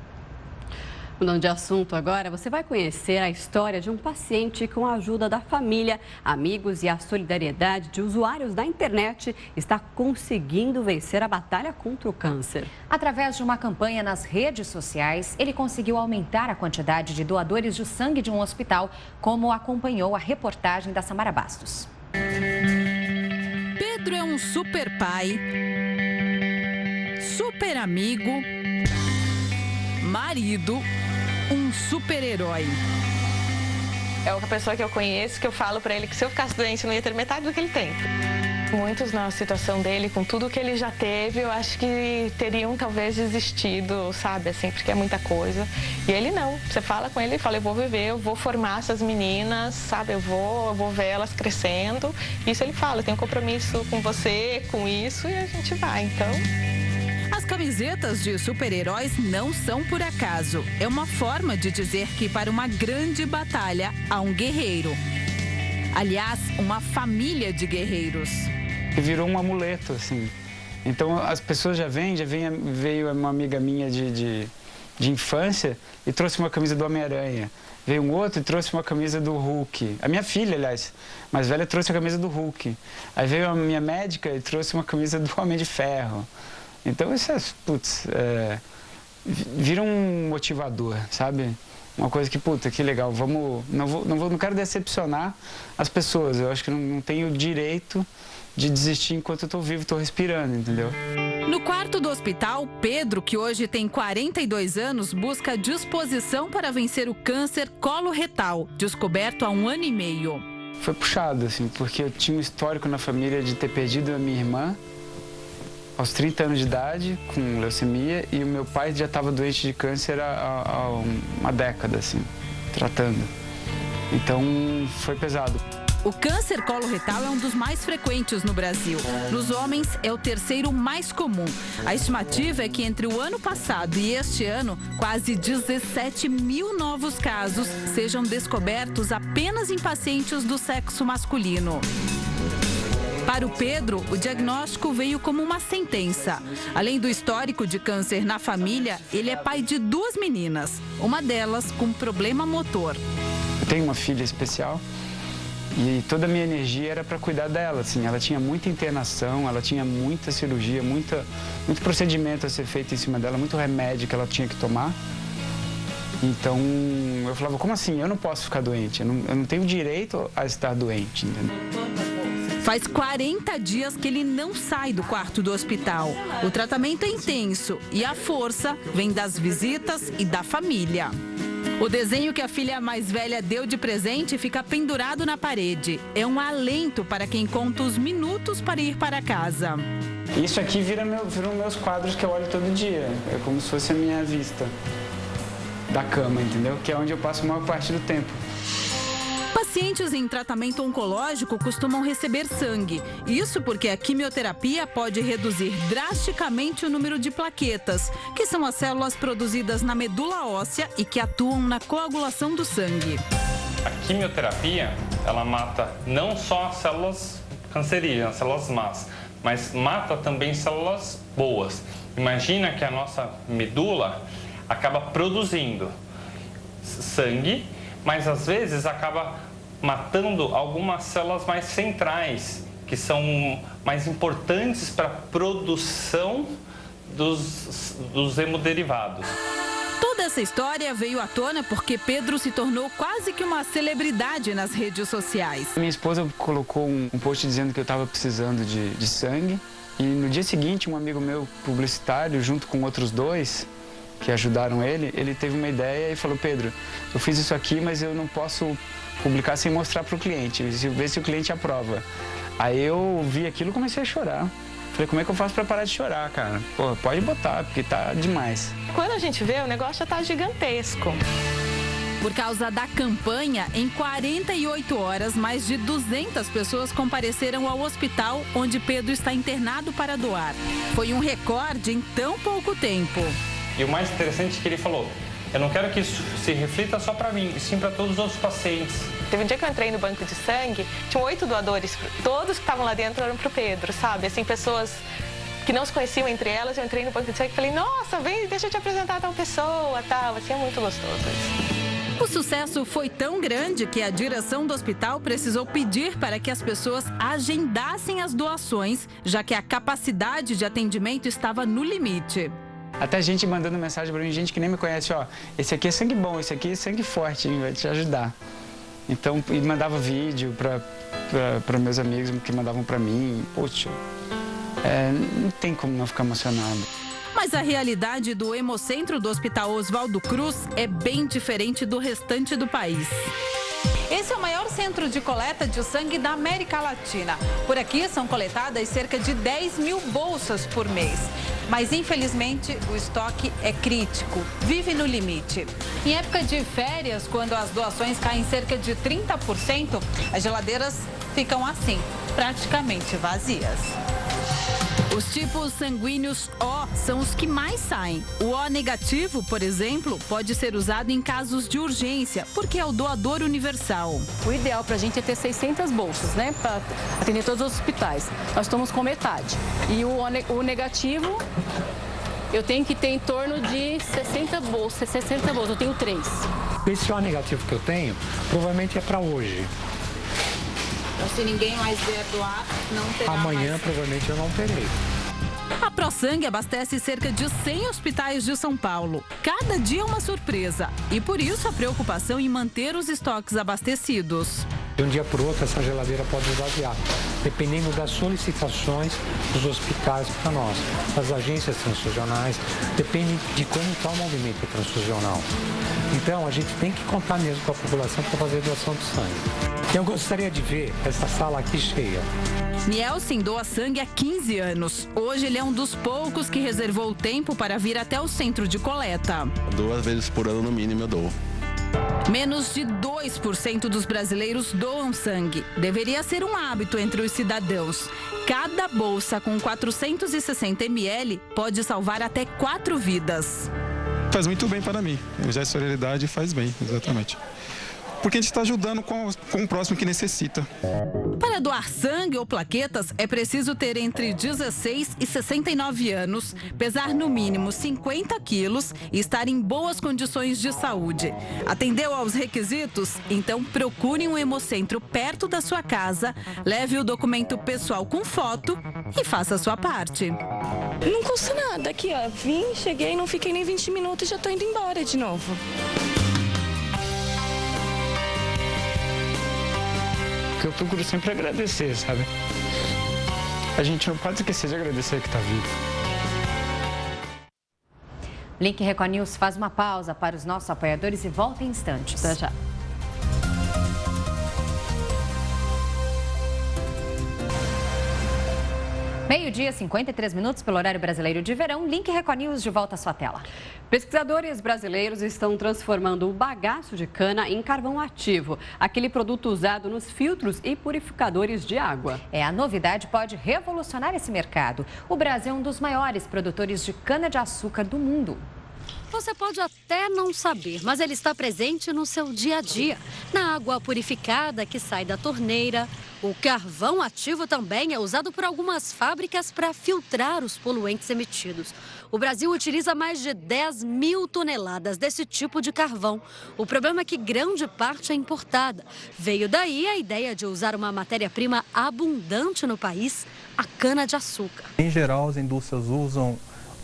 Mudando de assunto agora, você vai conhecer a história de um paciente que, com a ajuda da família, amigos e a solidariedade de usuários da internet, está conseguindo vencer a batalha contra o câncer. Através de uma campanha nas redes sociais, ele conseguiu aumentar a quantidade de doadores de sangue de um hospital, como acompanhou a reportagem da Samara Bastos. Pedro é um super pai, super amigo, marido, um super-herói. É uma pessoa que eu conheço, que eu falo pra ele que se eu ficasse doente não ia ter metade do que ele tem. Muitos na situação dele, com tudo que ele já teve, eu acho que teriam talvez desistido, sabe, assim, porque é muita coisa. E ele não, você fala com ele e fala, eu vou viver, eu vou formar essas meninas, sabe, eu vou ver elas crescendo. Isso ele fala, eu tenho um compromisso com você, com isso, e a gente vai, então... As camisetas de super-heróis não são por acaso. É uma forma de dizer que para uma grande batalha há um guerreiro. Aliás, uma família de guerreiros. Virou um amuleto, assim. Então as pessoas veio uma amiga minha de infância e trouxe uma camisa do Homem-Aranha. Veio um outro e trouxe uma camisa do Hulk. A minha filha, aliás, mais velha, trouxe a camisa do Hulk. Aí veio a minha médica e trouxe uma camisa do Homem de Ferro. Então isso vira um motivador, sabe? Uma coisa que, puta, que legal, não quero decepcionar as pessoas. Eu acho que não tenho o direito de desistir enquanto eu estou vivo, estou respirando, entendeu? No quarto do hospital, Pedro, que hoje tem 42 anos, busca disposição para vencer o câncer coloretal, descoberto há 1 ano e meio. Foi puxado, assim, porque eu tinha um histórico na família de ter perdido a minha irmã aos 30 anos de idade, com leucemia, e o meu pai já estava doente de câncer há uma década, assim, tratando. Então, foi pesado. O câncer coloretal é um dos mais frequentes no Brasil. Nos homens, é o terceiro mais comum. A estimativa é que entre o ano passado e este ano, quase 17 mil novos casos sejam descobertos apenas em pacientes do sexo masculino. Para o Pedro, o diagnóstico veio como uma sentença. Além do histórico de câncer na família, ele é pai de 2 meninas, uma delas com problema motor. Eu tenho uma filha especial e toda a minha energia era para cuidar dela. Assim, ela tinha muita internação, ela tinha muita cirurgia, muito procedimento a ser feito em cima dela, muito remédio que ela tinha que tomar. Então, eu falava, como assim? Eu não posso ficar doente, eu não tenho direito a estar doente, entendeu? Faz 40 dias que ele não sai do quarto do hospital. O tratamento é intenso e a força vem das visitas e da família. O desenho que a filha mais velha deu de presente fica pendurado na parede. É um alento para quem conta os minutos para ir para casa. Isso aqui viram meus quadros que eu olho todo dia. É como se fosse a minha vista da cama, entendeu? Que é onde eu passo a maior parte do tempo. Pacientes em tratamento oncológico costumam receber sangue. Isso porque a quimioterapia pode reduzir drasticamente o número de plaquetas, que são as células produzidas na medula óssea e que atuam na coagulação do sangue. A quimioterapia, ela mata não só as células cancerígenas, as células más, mas mata também células boas. Imagina que a nossa medula acaba produzindo sangue, mas às vezes acaba matando algumas células mais centrais, que são mais importantes para a produção dos hemoderivados. Toda essa história veio à tona porque Pedro se tornou quase que uma celebridade nas redes sociais. Minha esposa colocou um post dizendo que eu estava precisando de sangue. E no dia seguinte, um amigo meu publicitário, junto com outros 2 que ajudaram ele teve uma ideia e falou: Pedro, eu fiz isso aqui, mas eu não posso publicar sem mostrar para o cliente, ver se o cliente aprova. Aí eu vi aquilo e comecei a chorar. Falei, como é que eu faço para parar de chorar, cara? Pô, pode botar, porque tá demais. Quando a gente vê, o negócio já tá gigantesco. Por causa da campanha, em 48 horas, mais de 200 pessoas compareceram ao hospital onde Pedro está internado para doar. Foi um recorde em tão pouco tempo. E o mais interessante é que ele falou: eu não quero que isso se reflita só para mim, e sim para todos os outros pacientes. Teve um dia que eu entrei no banco de sangue, tinham 8 doadores, todos que estavam lá dentro eram pro Pedro, sabe? Assim, pessoas que não se conheciam entre elas. Eu entrei no banco de sangue e falei: nossa, vem, deixa eu te apresentar a tal pessoa, tal. Assim, é muito gostoso isso. O sucesso foi tão grande que a direção do hospital precisou pedir para que as pessoas agendassem as doações, já que a capacidade de atendimento estava no limite. Até gente mandando mensagem para mim, gente que nem me conhece: ó, esse aqui é sangue bom, esse aqui é sangue forte, hein, vai te ajudar. Então, e mandava vídeo para meus amigos que mandavam para mim. Poxa, não tem como não ficar emocionado. Mas a realidade do Hemocentro do Hospital Oswaldo Cruz é bem diferente do restante do país. Esse é o maior centro de coleta de sangue da América Latina. Por aqui são coletadas cerca de 10 mil bolsas por mês. Mas, infelizmente, o estoque é crítico, vive no limite. Em época de férias, quando as doações caem cerca de 30%, as geladeiras ficam assim, praticamente vazias. Os tipos sanguíneos O são os que mais saem. O O negativo, por exemplo, pode ser usado em casos de urgência, porque é o doador universal. O ideal para a gente é ter 600 bolsas, né, para atender todos os hospitais. Nós estamos com metade. E o negativo, eu tenho que ter em torno de 60 bolsas. Eu tenho 3. Esse O negativo que eu tenho, provavelmente é para hoje. Então, se ninguém mais vier doar, não terá Amanhã, mais. provavelmente, eu não terei. A ProSangue abastece cerca de 100 hospitais de São Paulo. Cada dia é uma surpresa. E por isso a preocupação em manter os estoques abastecidos. De um dia para o outro, essa geladeira pode esvaziar, dependendo das solicitações dos hospitais para nós, das agências transfusionais, depende de como está o movimento transfusional. Então, a gente tem que contar mesmo com a população para fazer doação de sangue. Eu gostaria de ver essa sala aqui cheia. Nielsen doa sangue há 15 anos. Hoje ele é um dos poucos que reservou o tempo para vir até o centro de coleta. 2 vezes por ano, no mínimo, eu dou. Menos de 2% dos brasileiros doam sangue. Deveria ser um hábito entre os cidadãos. Cada bolsa com 460 ml pode salvar até 4 vidas. Faz muito bem para mim. O gesto de solidariedade faz bem, exatamente. Porque a gente está ajudando com o próximo que necessita. Para doar sangue ou plaquetas, é preciso ter entre 16 e 69 anos, pesar no mínimo 50 quilos e estar em boas condições de saúde. Atendeu aos requisitos? Então procure um hemocentro perto da sua casa, leve o documento pessoal com foto e faça a sua parte. Não custa nada. Aqui, ó, vim, cheguei, não fiquei nem 20 minutos e já tô indo embora de novo. Que eu procuro sempre agradecer, sabe? A gente não pode esquecer de agradecer que está vivo. Link Record News faz uma pausa para os nossos apoiadores e volta em instantes. Até já. Meio-dia, 53 minutos pelo horário brasileiro de verão. Link Record News de volta à sua tela. Pesquisadores brasileiros estão transformando o bagaço de cana em carvão ativo, aquele produto usado nos filtros e purificadores de água. A novidade pode revolucionar esse mercado. O Brasil é um dos maiores produtores de cana-de-açúcar do mundo. Você pode até não saber, mas ele está presente no seu dia a dia. Na água purificada que sai da torneira. O carvão ativo também é usado por algumas fábricas para filtrar os poluentes emitidos. O Brasil utiliza mais de 10 mil toneladas desse tipo de carvão. O problema é que grande parte é importada. Veio daí a ideia de usar uma matéria-prima abundante no país, a cana-de-açúcar. Em geral, as indústrias usam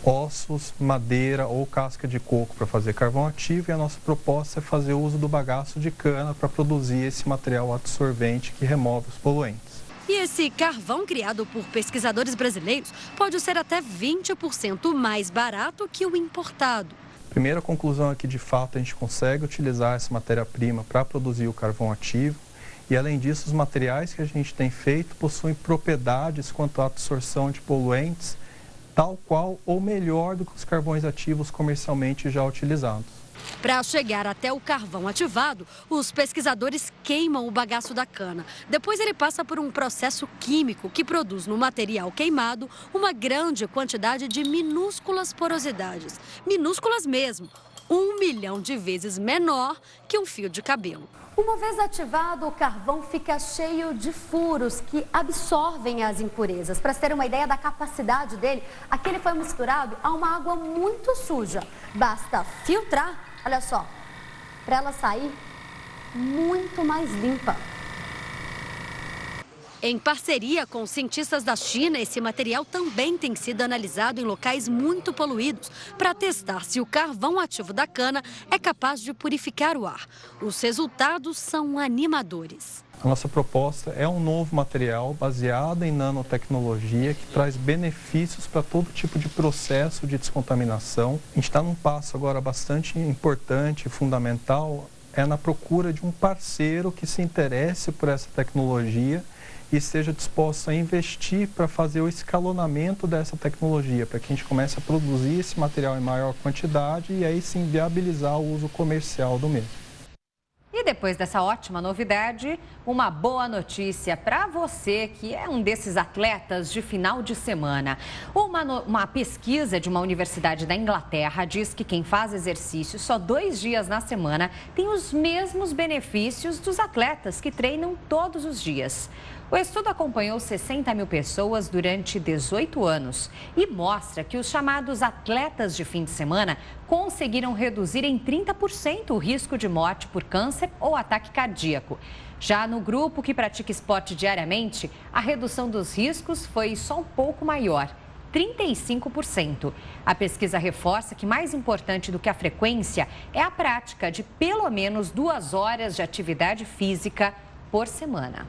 ossos, madeira ou casca de coco para fazer carvão ativo, e a nossa proposta é fazer uso do bagaço de cana para produzir esse material absorvente que remove os poluentes. E esse carvão criado por pesquisadores brasileiros pode ser até 20% mais barato que o importado. Primeira conclusão é que, de fato, a gente consegue utilizar essa matéria-prima para produzir o carvão ativo. E, além disso, os materiais que a gente tem feito possuem propriedades quanto à absorção de poluentes, tal qual ou melhor do que os carvões ativos comercialmente já utilizados. Para chegar até o carvão ativado, os pesquisadores queimam o bagaço da cana. Depois ele passa por um processo químico que produz no material queimado uma grande quantidade de minúsculas porosidades. Minúsculas mesmo, 1 milhão de vezes menor que um fio de cabelo. Uma vez ativado, o carvão fica cheio de furos que absorvem as impurezas. Para ter uma ideia da capacidade dele, aqui ele foi misturado a uma água muito suja. Basta filtrar, olha só, para ela sair muito mais limpa. Em parceria com cientistas da China, esse material também tem sido analisado em locais muito poluídos para testar se o carvão ativo da cana é capaz de purificar o ar. Os resultados são animadores. A nossa proposta é um novo material baseado em nanotecnologia que traz benefícios para todo tipo de processo de descontaminação. A gente está num passo agora bastante importante e fundamental, é na procura de um parceiro que se interesse por essa tecnologia e esteja disposto a investir para fazer o escalonamento dessa tecnologia, para que a gente comece a produzir esse material em maior quantidade e aí sim viabilizar o uso comercial do mesmo. E depois dessa ótima novidade, uma boa notícia para você que é um desses atletas de final de semana. Uma pesquisa de uma universidade da Inglaterra diz que quem faz exercício só 2 dias na semana tem os mesmos benefícios dos atletas que treinam todos os dias. O estudo acompanhou 60 mil pessoas durante 18 anos e mostra que os chamados atletas de fim de semana conseguiram reduzir em 30% o risco de morte por câncer ou ataque cardíaco. Já no grupo que pratica esporte diariamente, a redução dos riscos foi só um pouco maior, 35%. A pesquisa reforça que mais importante do que a frequência é a prática de pelo menos 2 horas de atividade física por semana.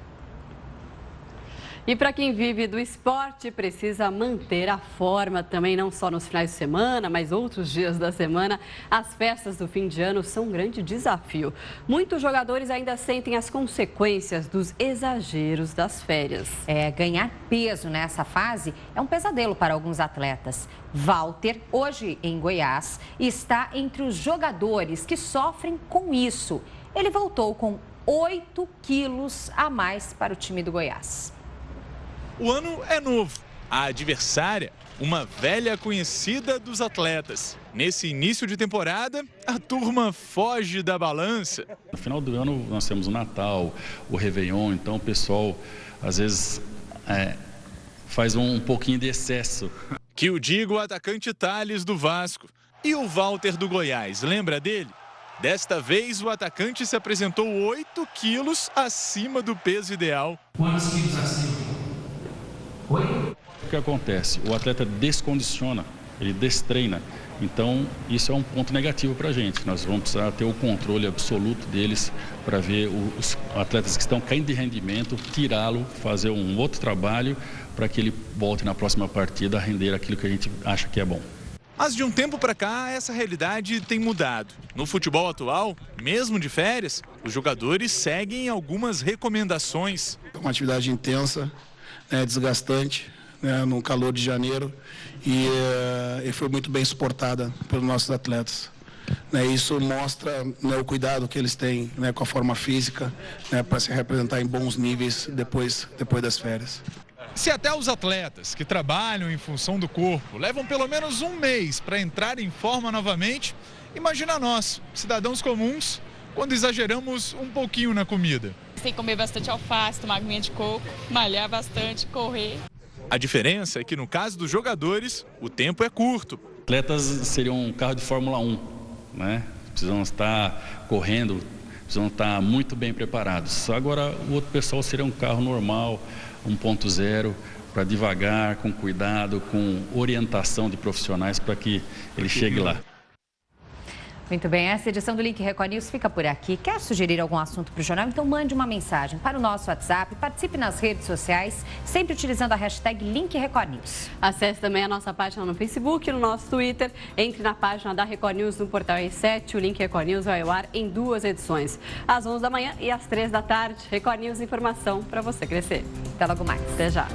E para quem vive do esporte, precisa manter a forma também, não só nos finais de semana, mas outros dias da semana. As festas do fim de ano são um grande desafio. Muitos jogadores ainda sentem as consequências dos exageros das férias. Ganhar peso nessa fase é um pesadelo para alguns atletas. Walter, hoje em Goiás, está entre os jogadores que sofrem com isso. Ele voltou com 8 quilos a mais para o time do Goiás. O ano é novo. A adversária, uma velha conhecida dos atletas. Nesse início de temporada, a turma foge da balança. No final do ano, nós temos o Natal, o Réveillon, então o pessoal, às vezes, faz um pouquinho de excesso. Que o diga o atacante Thales do Vasco. E o Walter do Goiás, lembra dele? Desta vez, o atacante se apresentou 8 quilos acima do peso ideal. Quantos quilos acima? O que acontece? O atleta descondiciona, ele destreina. Então, isso é um ponto negativo para a gente. Nós vamos precisar ter o controle absoluto deles para ver os atletas que estão caindo de rendimento, tirá-lo, fazer um outro trabalho para que ele volte na próxima partida a render aquilo que a gente acha que é bom. Mas de um tempo para cá, essa realidade tem mudado. No futebol atual, mesmo de férias, os jogadores seguem algumas recomendações. Uma atividade intensa, desgastante, no calor de janeiro, e foi muito bem suportada pelos nossos atletas. Isso mostra o cuidado que eles têm com a forma física, para se representar em bons níveis depois das férias. Se até os atletas que trabalham em função do corpo levam pelo menos um mês para entrar em forma novamente, imagina nós, cidadãos comuns, quando exageramos um pouquinho na comida. Tem que comer bastante alface, tomar aguinha de coco, malhar bastante, correr. A diferença é que no caso dos jogadores, o tempo é curto. Atletas seriam um carro de Fórmula 1, né? Precisam estar correndo, precisam estar muito bem preparados. Agora, o outro pessoal seria um carro normal, 1.0, para devagar, com cuidado, com orientação de profissionais para que ele chegue lá. Muito bem, essa edição do Link Record News fica por aqui. Quer sugerir algum assunto para o jornal? Então mande uma mensagem para o nosso WhatsApp, participe nas redes sociais, sempre utilizando a hashtag Link Record News. Acesse também a nossa página no Facebook e no nosso Twitter. Entre na página da Record News no portal R7. O Link Record News vai ao ar em 2 edições, às 11 da manhã e às 3 da tarde. Record News, informação para você crescer. Até logo mais. Até já.